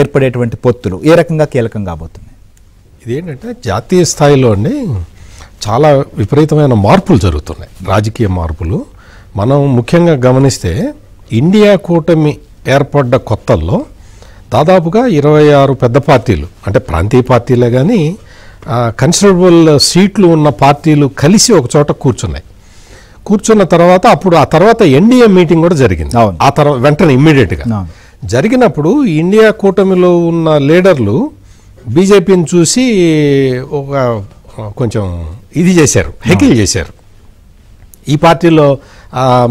Speaker 1: ఏర్పడేటువంటి పొత్తులు ఏ రకంగా కీలకం కాబోతున్నాయి?
Speaker 4: ఇదేంటంటే జాతీయ స్థాయిలో చాలా విపరీతమైన మార్పులు జరుగుతున్నాయి, రాజకీయ మార్పులు. మనం ముఖ్యంగా గమనిస్తే ఇండియా కూటమి ఏర్పడ్డ కొత్తల్లో దాదాపుగా 26 పెద్ద పార్టీలు, అంటే ప్రాంతీయ పార్టీలే కానీ కన్సిడరబుల్ సీట్లు ఉన్న పార్టీలు కలిసి ఒక చోట కూర్చున్న తర్వాత ఆ తర్వాత ఎన్డీఏ మీటింగ్ కూడా జరిగింది. ఆ తర్వాత వెంటనే ఇమ్మీడియట్గా జరిగినప్పుడు ఇండియా కూటమిలో ఉన్న లీడర్లు బీజేపీని చూసి ఒక కొంచెం ఇది చేశారు, హెకిల్ చేశారు. ఈ పార్టీలో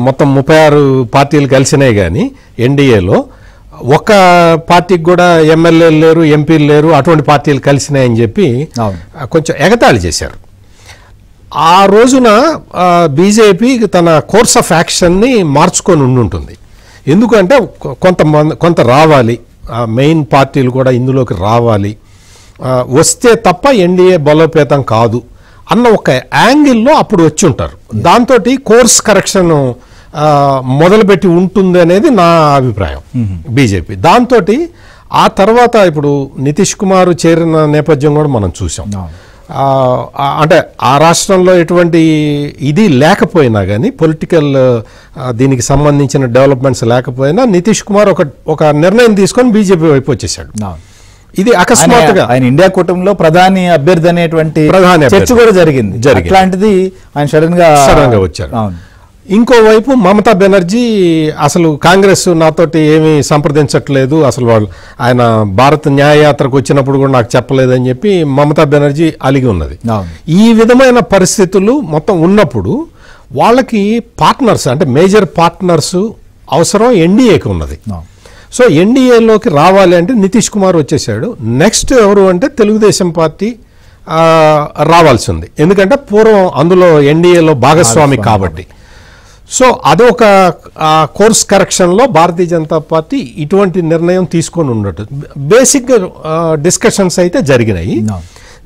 Speaker 4: మొత్తం 36 పార్టీలు కలిసినాయి, కానీ ఎన్డీఏలో ఒక్క పార్టీకి కూడా ఎమ్మెల్యేలు లేరు, ఎంపీలు లేరు, అటువంటి పార్టీలు కలిసినాయని చెప్పి కొంచెం ఎగతాళి చేశారు. ఆ రోజున బీజేపీ తన కోర్స్ ఆఫ్ యాక్షన్ని మార్చుకొని ఉండుంటుంది. ఎందుకంటే కొంత రావాలి, మెయిన్ పార్టీలు కూడా ఇందులోకి రావాలి, వస్తే తప్ప ఎన్డీఏ బలోపేతం కాదు అన్న ఒక యాంగిల్లో అప్పుడు వచ్చి ఉంటారు. దాంతో కోర్స్ కరెక్షన్ మొదలుపెట్టి ఉంటుంది అనేది నా అభిప్రాయం బీజేపీ. దాంతో ఆ తర్వాత ఇప్పుడు నితీష్ కుమార్ చేరిన నేపథ్యం కూడా మనం చూసాం. అంటే ఆ రాష్ట్రంలో ఎటువంటి ఇది లేకపోయినా కానీ పొలిటికల్ దీనికి సంబంధించిన డెవలప్మెంట్స్ లేకపోయినా నితీష్ కుమార్ ఒక నిర్ణయం తీసుకొని బీజేపీ వైపు వచ్చేసాడు. ఇది అకస్మాత్తుగా
Speaker 1: ఆయన ఇండియా కూటమిలో ప్రధాని అభ్యర్థి అనేటువంటి చర్చ కూడా జరిగింది. అట్లాంటిది ఆయన సడన్ గా
Speaker 4: వచ్చారు. ఇంకోవైపు మమతా బెనర్జీ అసలు కాంగ్రెస్ నాతోటి ఏమీ సంప్రదించట్లేదు, అసలు వాళ్ళు ఆయన భారత్ న్యాయయాత్రకు వచ్చినప్పుడు కూడా నాకు చెప్పలేదని చెప్పి మమతా బెనర్జీ అలిగి ఉన్నది. ఈ విధమైన పరిస్థితులు మొత్తం ఉన్నప్పుడు వాళ్ళకి పార్ట్నర్స్ అంటే మేజర్ పార్ట్నర్స్ అవసరం ఎన్డీఏకి ఉన్నది. సో ఎన్డీఏలోకి రావాలి అంటే నితీష్ కుమార్ వచ్చేసాడు. నెక్స్ట్ ఎవరు అంటే తెలుగుదేశం పార్టీ రావాల్సి ఉంది, ఎందుకంటే పూర్వం అందులో ఎన్డీఏలో భాగస్వామి కాబట్టి. సో అదొక కోర్స్ కరెక్షన్లో భారతీయ జనతా పార్టీ ఇటువంటి నిర్ణయం తీసుకొని ఉన్నట్టు బేసిక్గా డిస్కషన్స్ అయితే జరిగినాయి.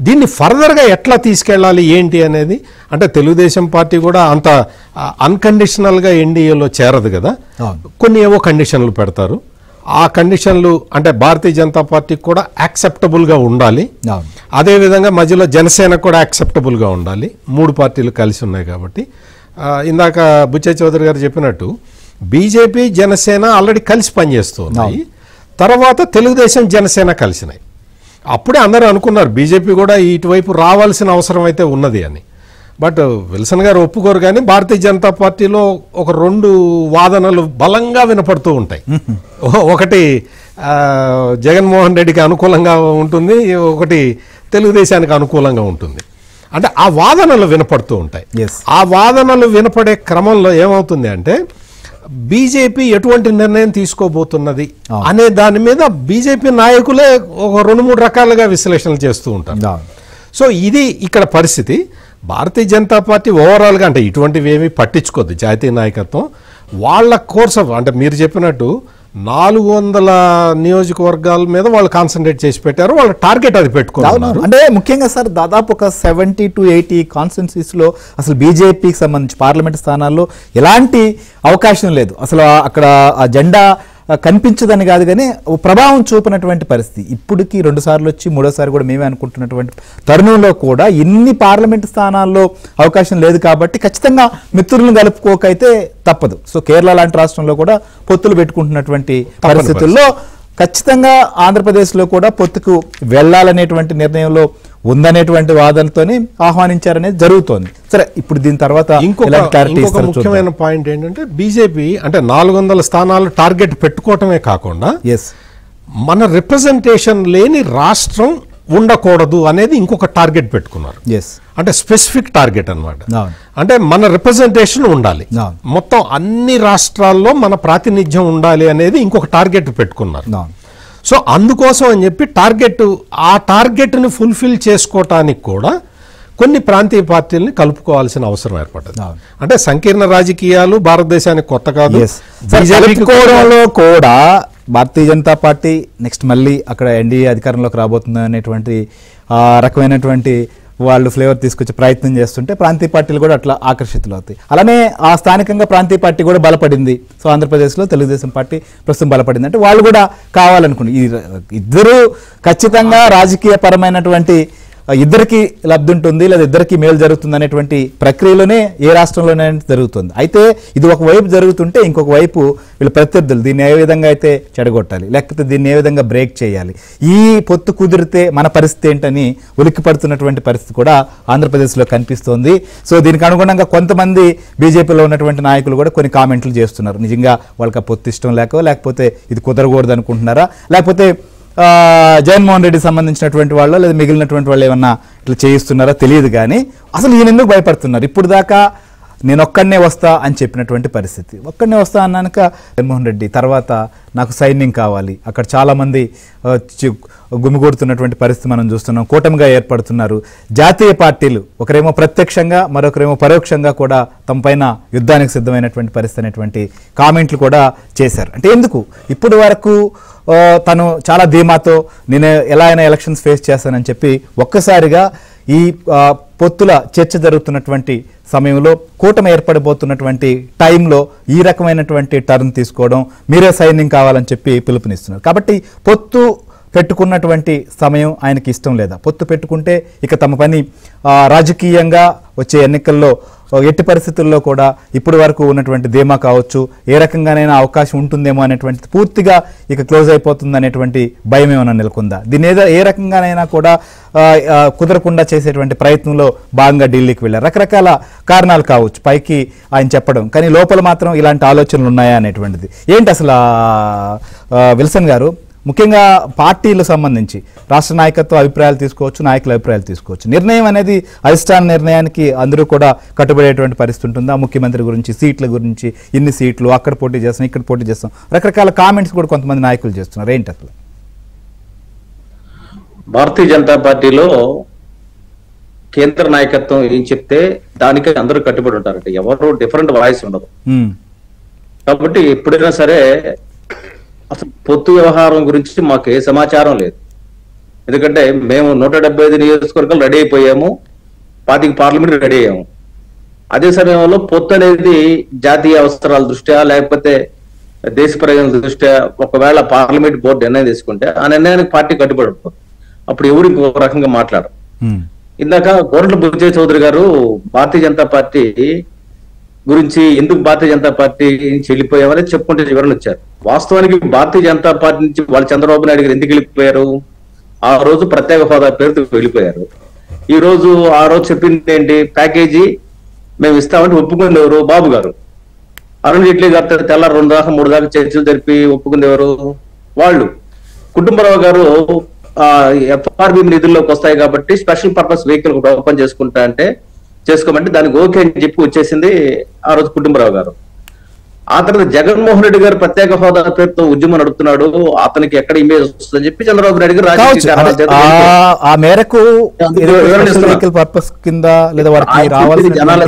Speaker 4: దీన్ని ఫర్దర్గా ఎట్లా తీసుకెళ్ళాలి ఏంటి అనేది అంటే తెలుగుదేశం పార్టీ కూడా అంత అన్కండిషనల్గా ఎన్డీఏలో చేరదు కదా, కొన్ని ఏవో కండిషన్లు పెడతారు. ఆ కండిషన్లు అంటే భారతీయ జనతా పార్టీకి కూడా యాక్సెప్టబుల్గా ఉండాలి, అదేవిధంగా మధ్యలో జనసేనకు కూడా యాక్సెప్టబుల్గా ఉండాలి. 3 పార్టీలు కలిసి ఉన్నాయి కాబట్టి ఇందాక బుచ్చయ్య చౌదరి గారు చెప్పినట్టు బీజేపీ జనసేన ఆల్రెడీ కలిసి పనిచేస్తున్నాయి. తర్వాత తెలుగుదేశం జనసేన కలిసినాయి. అప్పుడే అందరూ అనుకున్నారు బీజేపీ కూడా ఇటువైపు రావాల్సిన అవసరం అయితే ఉన్నది అని. బట్ విల్సన్ గారు ఒప్పుకోరు. కానీ భారతీయ జనతా పార్టీలో ఒక 2 వాదనలు బలంగా వినపడుతూ ఉంటాయి. ఒకటి జగన్మోహన్ రెడ్డికి అనుకూలంగా ఉంటుంది, ఒకటి తెలుగుదేశానికి అనుకూలంగా ఉంటుంది. అంటే ఆ వాదనలు వినపడుతూ ఉంటాయి. ఆ వాదనలు వినపడే క్రమంలో ఏమవుతుంది అంటే బీజేపీ ఎటువంటి నిర్ణయం తీసుకోబోతున్నది అనే దాని మీద బీజేపీ నాయకులే ఒక 2-3 రకాలుగా విశ్లేషణలు చేస్తూ ఉంటారు. సో ఇది ఇక్కడ పరిస్థితి. భారతీయ జనతా పార్టీ ఓవరాల్గా అంటే ఇటువంటివి ఏమీ పట్టించుకోద్దు జాతీయ నాయకత్వం. వాళ్ళ కోర్స్ అంటే మీరు చెప్పినట్టు 400 నియోజకవర్గాల మీద వాళ్ళు కాన్సన్ట్రేట్ చేసి పెట్టారు. వాళ్ళ టార్గెట్ అది పెట్టుకున్నారు.
Speaker 1: అంటే ముఖ్యంగా సార్ దాదాపు ఒక 70 to 80 కాన్స్టిట్యున్సీస్ లో అసలు బీజేపీకి సంబంధించి పార్లమెంట్ స్థానాల్లో ఎలాంటి అవకాశం లేదు. అసలు అక్కడ ఆ జెండా కనిపించదని కాదు కానీ ప్రభావం చూపినటువంటి పరిస్థితి. ఇప్పటికి 2 సార్లు వచ్చి 3వ సారి కూడా మేమే అనుకుంటున్నటువంటి తరుణంలో కూడా ఇన్ని పార్లమెంట్ స్థానాల్లో అవకాశం లేదు కాబట్టి ఖచ్చితంగా మిత్రులను కలుపుకోకైతే తప్పదు. సో కేరళ లాంటి రాష్ట్రంలో కూడా పొత్తులు పెట్టుకుంటున్నటువంటి పరిస్థితుల్లో ఖచ్చితంగా ఆంధ్రప్రదేశ్లో కూడా పొత్తుకు వెళ్లాలనేటువంటి నిర్ణయంలో ఉందనేటువంటి వాదనతోనే ఆహ్వానించారనేది జరుగుతోంది. సరే, ఇప్పుడు దీని తర్వాత
Speaker 4: ఇంకొక ముఖ్యమైన పాయింట్ ఏంటంటే బీజేపీ అంటే 400 స్థానాలు టార్గెట్ పెట్టుకోవటమే కాకుండా మన రిప్రజెంటేషన్ లేని రాష్ట్రం ఉండకూడదు అనేది ఇంకొక టార్గెట్ పెట్టుకున్నారు. అంటే స్పెసిఫిక్ టార్గెట్ అన్నమాట. అంటే మన రిప్రజెంటేషన్ ఉండాలి, మొత్తం అన్ని రాష్ట్రాల్లో మన ప్రాతినిధ్యం ఉండాలి అనేది ఇంకొక టార్గెట్ పెట్టుకున్నారు. సో అందుకోసం అని చెప్పి ఆ టార్గెట్ని ఫుల్ఫిల్ చేసుకోవటానికి కూడా కొన్ని ప్రాంతీయ పార్టీలని కలుపుకోవాల్సిన అవసరం ఏర్పడ్డది. అంటే సంకీర్ణ రాజకీయాలు భారతదేశానికి కొత్త కాదు.
Speaker 1: కలుపుకోవడంలో కూడా భారతీయ జనతా పార్టీ నెక్స్ట్ మళ్ళీ అక్కడ ఎన్డీఏ అధికారంలోకి రాబోతుంది అనేటువంటి రకమైనటువంటి వాళ్ళు ఫ్లేవర్ తీసుకొచ్చే ప్రయత్నం చేస్తుంటే ప్రాంతీయ పార్టీలు కూడా అట్లా ఆకర్షితులు అవుతాయి. అలానే ఆ స్థానికంగా ప్రాంతీయ పార్టీ కూడా బలపడింది. సో ఆంధ్రప్రదేశ్లో తెలుగుదేశం పార్టీ ప్రస్తుతం బలపడింది అంటే వాళ్ళు కూడా కావాలనుకుని ఇద్దరు ఖచ్చితంగా రాజకీయ పరమైనటువంటి ఇద్దరికి లబ్ధి ఉంటుంది లేదా ఇద్దరికి మేలు జరుగుతుంది అనేటువంటి ప్రక్రియలోనే ఏ రాష్ట్రంలోనే జరుగుతుంది. అయితే ఇది ఒక వైపు జరుగుతుంటే ఇంకొక వైపు వీళ్ళ ప్రత్యర్థులు దీన్ని ఏ విధంగా అయితే చెడగొట్టాలి, లేకపోతే దీన్ని ఏ విధంగా బ్రేక్ చేయాలి, ఈ పొత్తు కుదిరితే మన పరిస్థితి ఏంటని ఉలిక్కి పడుతున్నటువంటి పరిస్థితి కూడా ఆంధ్రప్రదేశ్లో కనిపిస్తోంది. సో దీనికి అనుగుణంగా కొంతమంది బీజేపీలో ఉన్నటువంటి నాయకులు కూడా కొన్ని కామెంట్లు చేస్తున్నారు. నిజంగా వాళ్ళకి ఆ పొత్తు ఇష్టం లేకపోతే ఇది కుదరకూడదు అనుకుంటున్నారా, లేకపోతే జగన్మోహన్ రెడ్డికి సంబంధించినటువంటి వాళ్ళు లేదా మిగిలినటువంటి వాళ్ళు ఏమన్నా ఇట్లా చేయిస్తున్నారా తెలియదు. కానీ అసలు ఈయన ఎందుకు భయపడుతున్నారు? ఇప్పుడు దాకా నేను ఒక్కడనే వస్తా అని చెప్పినటువంటి పరిస్థితి, ఒక్కడనే వస్తా అన్నాక జగన్మోహన్ రెడ్డి తర్వాత నాకు సైన్యం కావాలి, అక్కడ చాలామంది గుమిగూడుతున్నటువంటి పరిస్థితి మనం చూస్తున్నాం. కూటమిగా ఏర్పడుతున్నారు జాతీయ పార్టీలు, ఒకరేమో ప్రత్యక్షంగా మరొకరేమో పరోక్షంగా కూడా తమ పైన యుద్ధానికి సిద్ధమైనటువంటి పరిస్థితి అనేటువంటి కామెంట్లు కూడా చేశారు. అంటే ఎందుకు ఇప్పటి వరకు తను చాలా ధీమాతో నేను ఎలా అయినా ఎలక్షన్స్ ఫేస్ చేస్తానని చెప్పి ఒక్కసారిగా ఈ పొత్తుల చర్చ జరుగుతున్నటువంటి సమయంలో కూటమి ఏర్పడబోతున్నటువంటి టైంలో ఈ రకమైనటువంటి టర్న్ తీసుకోవడం, మీరే సైన్యం కావాలని చెప్పి పిలుపునిస్తున్నారు. కాబట్టి పొత్తు పెట్టుకున్నటువంటి సమయం ఆయనకి ఇష్టం లేదా? పొత్తు పెట్టుకుంటే ఇక తమ పని రాజకీయంగా వచ్చే ఎన్నికల్లో ఎట్టి పరిస్థితుల్లో కూడా ఇప్పటి వరకు ఉన్నటువంటి ధీమా కావచ్చు, ఏ రకంగానైనా అవకాశం ఉంటుందేమో అనేటువంటి పూర్తిగా ఇక క్లోజ్ అయిపోతుంది అనేటువంటి భయం ఏమైనా నెలకొందా? దీని ఏ రకంగానైనా కూడా కుదరకుండా చేసేటువంటి ప్రయత్నంలో భాగంగా ఢిల్లీకి వెళ్ళారు. రకరకాల కారణాలు కావచ్చు పైకి ఆయన చెప్పడం, కానీ లోపల మాత్రం ఇలాంటి ఆలోచనలు ఉన్నాయా అనేటువంటిది ఏంటి అసలు? విల్సన్ గారు, ముఖ్యంగా పార్టీలకు సంబంధించి రాష్ట్ర నాయకత్వ అభిప్రాయాలు తీసుకోవచ్చు, నాయకుల అభిప్రాయాలు తీసుకోవచ్చు. నిర్ణయం అనేది అధిష్టాన నిర్ణయానికి అందరూ కూడా కట్టుబడేటువంటి పరిస్థితి ఉంటుందా? ముఖ్యమంత్రి గురించి, సీట్ల గురించి, ఇన్ని సీట్లు అక్కడ పోటీ చేస్తాం, ఇక్కడ పోటీ చేస్తాం, రకరకాల కామెంట్స్ కూడా కొంతమంది నాయకులు చేస్తున్నారు. ఏంటి అసలు?
Speaker 2: భారతీయ జనతా పార్టీలో కేంద్ర నాయకత్వం ఏం చెప్తే దానికి అందరూ కట్టుబడి ఉంటారంటే ఎవరు డిఫరెంట్ వాయిస్ ఉండదు. కాబట్టి ఎప్పుడైనా సరే అసలు పొత్తు వ్యవహారం గురించి మాకు ఏ సమాచారం లేదు. ఎందుకంటే మేము 175 నియోజకవర్గాలు రెడీ అయిపోయాము, 25 పార్లమెంట్ రెడీ అయ్యాము. అదే సమయంలో పొత్తు అనేది జాతీయ అవసరాల దృష్ట్యా లేకపోతే దేశ ప్రయోజనాల దృష్ట్యా ఒకవేళ పార్లమెంట్ బోర్డు నిర్ణయం తీసుకుంటే ఆ నిర్ణయానికి పార్టీ కట్టుబడి ఉంటుంది. అప్పుడు ఎవరు ఇంకొక రకంగా మాట్లాడరు. ఇందాక గోరంట్ల బుచ్చయ్య చౌదరి గారు భారతీయ జనతా పార్టీ గురించి ఎందుకు భారతీయ జనతా పార్టీ నుంచి వెళ్ళిపోయామని చెప్పుకుంటే వివరణ వచ్చారు. వాస్తవానికి భారతీయ జనతా పార్టీ నుంచి వాళ్ళు చంద్రబాబు నాయుడు గారు ఎందుకు వెళ్ళిపోయారు? ఆ రోజు ప్రత్యేక హోదా పేరుతో వెళ్ళిపోయారు. ఈ రోజు ఆ రోజు చెప్పింది ఏంటి? ప్యాకేజీ మేము ఇస్తామంటే ఒప్పుకుంది ఎవరు? బాబు గారు. అరుణ్ జైట్లీ గారు తెల్లారు 2 దాకా 3 దాకా చర్చలు జరిపి ఒప్పుకుంది ఎవరు? వాళ్ళు. కుటుంబరావు గారు ఎఫ్ఆర్బి నిధుల్లోకి వస్తాయి కాబట్టి స్పెషల్ పర్పస్ వెహికల్ కూడా ఓపెన్ చేసుకుంటా అంటే చేసుకోమంటే దానికి ఓకే అని చెప్పి వచ్చేసింది ఆ రోజు కుటుంబరావు గారు. ఆ తర్వాత జగన్మోహన్ రెడ్డి గారు ప్రత్యేక హోదా పేరుతో ఉద్యమం నడుపుతున్నాడు, అతనికి ఎక్కడ ఇమేజ్ వస్తుందని చెప్పి చంద్రబాబు నాయుడు గారు
Speaker 1: ఆ మేరకు పర్పస్ కింద లేదా వారికి రావాల్సిన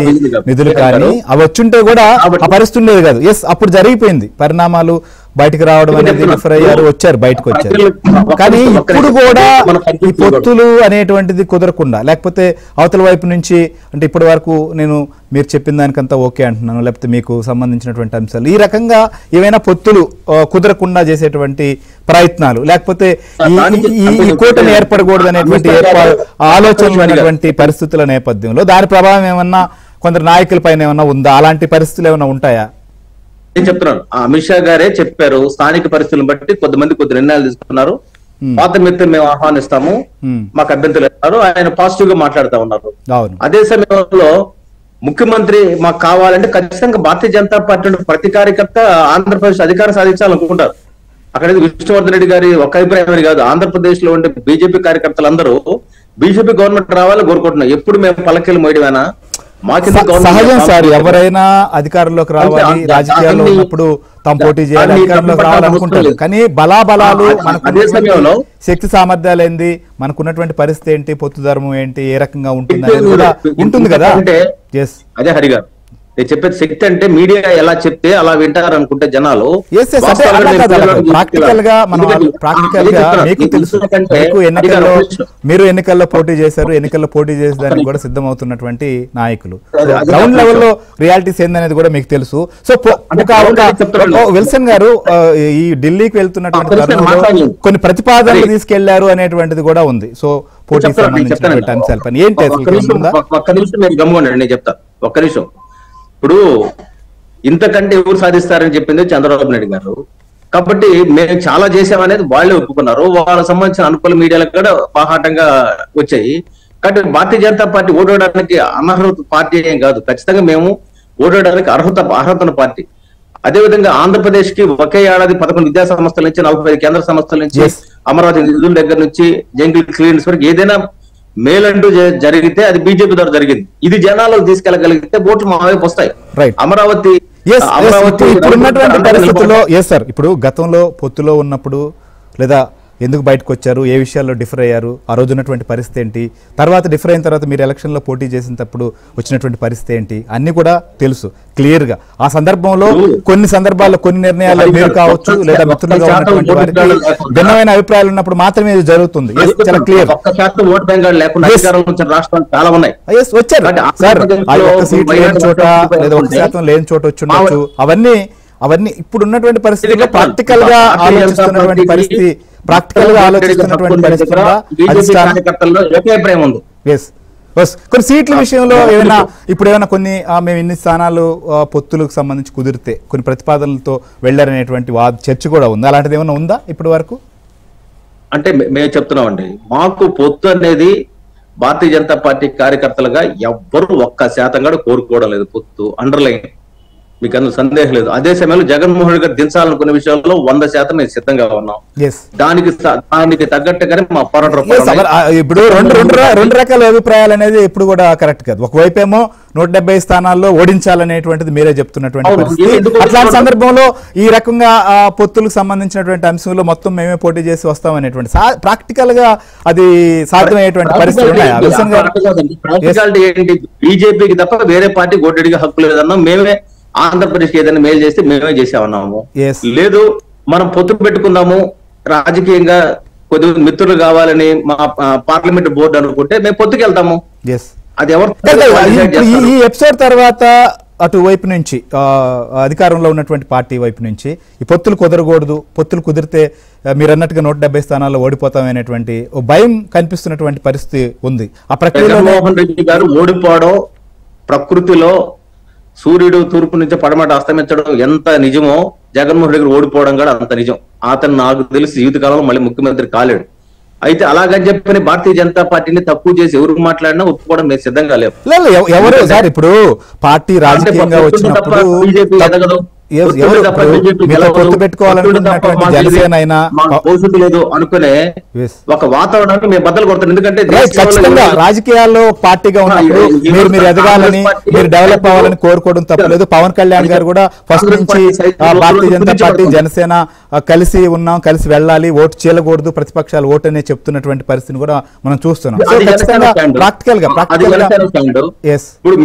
Speaker 1: నిధులు కానీ అవి వచ్చుంటే కూడా ఆ పరిస్థితి ఉండేది కాదు. ఎస్, అప్పుడు జరిగిపోయింది పరిణామాలు, బయటకు రావడం అనేది రిఫర్ అయ్యారు, వచ్చారు, బయటకు వచ్చారు. కానీ ఇప్పుడు కూడా ఈ పొత్తులు అనేటువంటిది కుదరకుండా, లేకపోతే అవతల వైపు నుంచి అంటే ఇప్పటి వరకు మీరు చెప్పిన దానికంతా ఓకే అంటున్నాను, లేకపోతే మీకు సంబంధించినటువంటి అంశాలు ఈ రకంగా ఏవైనా పొత్తులు కుదరకుండా చేసేటువంటి ప్రయత్నాలు, లేకపోతే ఈ కూటమి ఏర్పడకూడదు అనేటువంటి ఆలోచనలు అనేటువంటి పరిస్థితుల నేపథ్యంలో దాని ప్రభావం ఏమన్నా కొందరు నాయకుల పైన ఏమన్నా ఉందా? అలాంటి పరిస్థితులు ఏమైనా ఉంటాయా?
Speaker 2: నేను చెప్తున్నాను, అమిత్ షా గారే చెప్పారు, స్థానిక పరిస్థితులను బట్టి కొద్ది నిర్ణయాలు తీసుకున్నారు, పాత మిత్రులు మేము ఆహ్వానిస్తాము, మాకు అభ్యంతరాలు ఇస్తారు, ఆయన పాజిటివ్ గా మాట్లాడుతూ ఉన్నారు. అదే సమయంలో ముఖ్యమంత్రి మాకు కావాలంటే ఖచ్చితంగా భారతీయ జనతా పార్టీ ప్రతి కార్యకర్త ఆంధ్రప్రదేశ్ అధికారం సాధించాలనుకుంటారు. అక్కడ విష్ణువర్ధన్ రెడ్డి గారి ఒక అభిప్రాయం కాదు, ఆంధ్రప్రదేశ్ లో ఉండే బీజేపీ కార్యకర్తలందరూ బీజేపీ గవర్నమెంట్ రావాలని కోరుకుంటున్నారు. ఎప్పుడు మేము పలకలు మోయడమేనా?
Speaker 1: సహజం సార్, ఎవరైనా అధికారంలోకి రావాలి, రాజకీయాల్లో ఉన్నప్పుడు తాము పోటీ చేయాలి, అధికారంలోకి రావాలనుకుంటారు. కానీ బలాబలాలు, మనకు శక్తి సామర్థ్యాలు ఏంది, మనకున్నటువంటి పరిస్థితి ఏంటి, పొత్తు ధర్మం ఏంటి, ఏ రకంగా ఉంటుంది అనేది కూడా ఉంటుంది కదా.
Speaker 2: అదే హరి గారు నేను చెప్పేది, శక్తి అంటే మీడియా ఎలా చెప్తే అలా వింటారు అనుకుంటే జనాలు.
Speaker 1: ప్రాక్టికల్ గా మీకు తెలుసు, మీరు ఎన్నికల్లో పోటీ చేశారు, ఎన్నికల్లో పోటీ చేసేదానికి కూడా సిద్ధమవుతున్నటువంటి నాయకులు, గ్రౌండ్ లెవెల్లో రియాలిటీస్ ఏందనేది కూడా మీకు తెలుసు. సో విల్సన్ గారు ఈ ఢిల్లీకి వెళ్తున్నటువంటి కొన్ని ప్రతిపాదనలు తీసుకెళ్లారు అనేటువంటిది కూడా ఉంది. సో పోటీ సంబంధించినటువంటి అంశాలపై ఏంటి?
Speaker 2: ఒక్క నిమిషం మీరు గమ్ముకోండి, నేను చెప్తా ఒక్క నిమిషం. ఇప్పుడు ఇంతకంటే ఎవరు సాధిస్తారని చెప్పింది చంద్రబాబు నాయుడు గారు. కాబట్టి మేము చాలా చేసామనేది వాళ్ళే ఒప్పుకున్నారు. వాళ్ళకి సంబంధించిన అనుకూల మీడియాలకు కూడా బాహాటంగా వచ్చాయి. కాబట్టి భారతీయ జనతా పార్టీ ఓడడానికి అనర్హత పార్టీ ఏం కాదు, ఖచ్చితంగా మేము ఓడడానికి అర్హత ఉన్న పార్టీ. అదేవిధంగా ఆంధ్రప్రదేశ్ కి ఒకే ఏడాది 11 విద్యా సంస్థల నుంచి 45 కేంద్ర సంస్థల నుంచి అమరావతి నిధుల దగ్గర నుంచి జంగిల్ క్లియరెన్స్ వరకు ఏదైనా మేలంటూ జరిగితే అది బీజేపీ ద్వారా జరిగింది. ఇది జనాలకు తీసుకెళ్లగలిగితే ఓట్లు మా వైపు వస్తాయి. అమరావతి
Speaker 1: ఇప్పుడున్నటువంటి పరిస్థితుల్లో ఇప్పుడు గతంలో పొత్తులో ఉన్నప్పుడు లేదా ఎందుకు బయటకు వచ్చారు, ఏ విషయాల్లో డిఫర్ అయ్యారు, ఆ రోజు ఉన్నటువంటి పరిస్థితి ఏంటి, తర్వాత డిఫర్ అయిన తర్వాత మీరు ఎలక్షన్లో పోటీ చేసినప్పుడు వచ్చినటువంటి పరిస్థితి ఏంటి, అన్నీ కూడా తెలుసు క్లియర్గా. ఆ సందర్భంలో కొన్ని సందర్భాల్లో కొన్ని నిర్ణయాల్లో మీరు కావచ్చు లేదా మిత్రులుగా ఉన్నటువంటి వారికి భిన్నమైన అభిప్రాయాలు ఉన్నప్పుడు మాత్రమే ఇది జరుగుతుంది. చాలా క్లియర్. వచ్చారు సార్, ఒక సీట్ లేని చోట లేదా 1% లేని చోట వచ్చి ఉండొచ్చు. అవన్నీ ఇప్పుడు ఉన్నటువంటి పరిస్థితుల్లో ప్రాక్టికల్ గా ఆలోచిస్తున్నటువంటి పరిస్థితి కొన్ని సీట్ల విషయంలో ఏమైనా కొన్ని మేము ఇన్ని స్థానాలు పొత్తులకు సంబంధించి కుదిరితే కొన్ని ప్రతిపాదనలతో వెళ్లారనేటువంటి చర్చ కూడా ఉంది. అలాంటిది ఏమైనా ఉందా ఇప్పటి వరకు?
Speaker 2: అంటే మేము చెప్తున్నామండి, మాకు పొత్తు అనేది భారతీయ జనతా పార్టీ కార్యకర్తలుగా ఎవ్వరు 1% కూడా కోరుకోవడం లేదు. పొత్తు అండర్లైన్, మీకు అందులో సందేహం లేదు. అదే సమయంలో జగన్మోహన్ రెడ్డి గారు దించాలనుకునే విషయంలో 100% మేము సిద్ధంగా ఉన్నాం. దానికి తగ్గట్టుగానే మా పోరాటం.
Speaker 1: ఇప్పుడు రెండు రకాల అభిప్రాయాలు అనేది ఇప్పుడు కూడా కరెక్ట్ కాదు. ఒకవైపు ఏమో 170 స్థానాల్లో ఓడించాలనేటువంటిది మీరే చెప్తున్నటువంటి పరిస్థితి. అట్లాంటి సందర్భంలో ఈ రకంగా పొత్తులకు సంబంధించినటువంటి అంశంలో మొత్తం మేమే పోటీ చేసి వస్తామనేటువంటి ప్రాక్టికల్ గా అది సాధ్యమయ్యేటువంటి పరిస్థితులు ఉన్నాయా?
Speaker 2: బీజేపీకి తప్ప వేరే పార్టీ గోడ్డడిగా హక్కు లేదన్నా, మేమే ఆంధ్రప్రదేశ్ ఏదైనా మేలు చేస్తే మేమే చేసామన్నాము. లేదు మనం పొత్తు పెట్టుకుందాము, రాజకీయంగా కొద్ది మిత్రులు కావాలని మా పార్లమెంట్ బోర్డు అనుకుంటే మేము పొత్తుకి వెళ్తాము. అది ఎవరు
Speaker 1: ఈ ఎపిసోడ్ తర్వాత అటువైపు నుంచి అధికారంలో ఉన్నటువంటి పార్టీ వైపు నుంచి ఈ పొత్తులు కుదరకూడదు, పొత్తులు కుదిరితే మీరు అన్నట్టుగా 170 స్థానాల్లో ఓడిపోతామనేటువంటి భయం కనిపిస్తున్నటువంటి పరిస్థితి ఉంది. ఆ ప్రక్రియలో
Speaker 2: జగన్మోహన్ రెడ్డి గారు ఓడిపోవడం ప్రకృతిలో సూర్యుడు తూర్పు నుంచి పడమట అస్తమించడం ఎంత నిజమో, జగన్మోహన్ రెడ్డి గారు ఓడిపోవడం కూడా అంత నిజం. అతను నాకు తెలిసి జీవితకాలంలో మళ్ళీ ముఖ్యమంత్రి కాలేడు. అయితే అలాగని చెప్పని భారతీయ జనతా పార్టీని తక్కువ చేసి ఎవరు మాట్లాడినా ఒప్పుకోవడం మేము సిద్ధంగా లేవు.
Speaker 1: ఎవరు సార్ ఇప్పుడు పార్టీ రాజకీయంగా వచ్చినప్పుడు జనసేన అయినా
Speaker 2: భవిష్యత్తు లేదు అనుకునే ఒక వాతావరణాన్ని మేము బద్దలు కొడతాం. ఎందుకంటే
Speaker 1: ఖచ్చితంగా రాజకీయాల్లో పార్టీగా ఉన్నప్పుడు మీరు ఎదగాలని, మీరు డెవలప్ అవ్వాలని కోరుకోవడం తప్పలేదు. పవన్ కళ్యాణ్ గారు కూడా ఫస్ట్ నుంచి భారతీయ జనతా పార్టీ జనసేన కలిసి ఉన్నాం, కలిసి వెళ్ళాలి, ఓటు చేయకూడదు, ప్రతిపక్షాలు ఓటు అనే చెప్తున్నటువంటి పరిస్థితిని కూడా మనం చూస్తున్నాం. ప్రాక్టికల్ గా
Speaker 2: ఇప్పుడు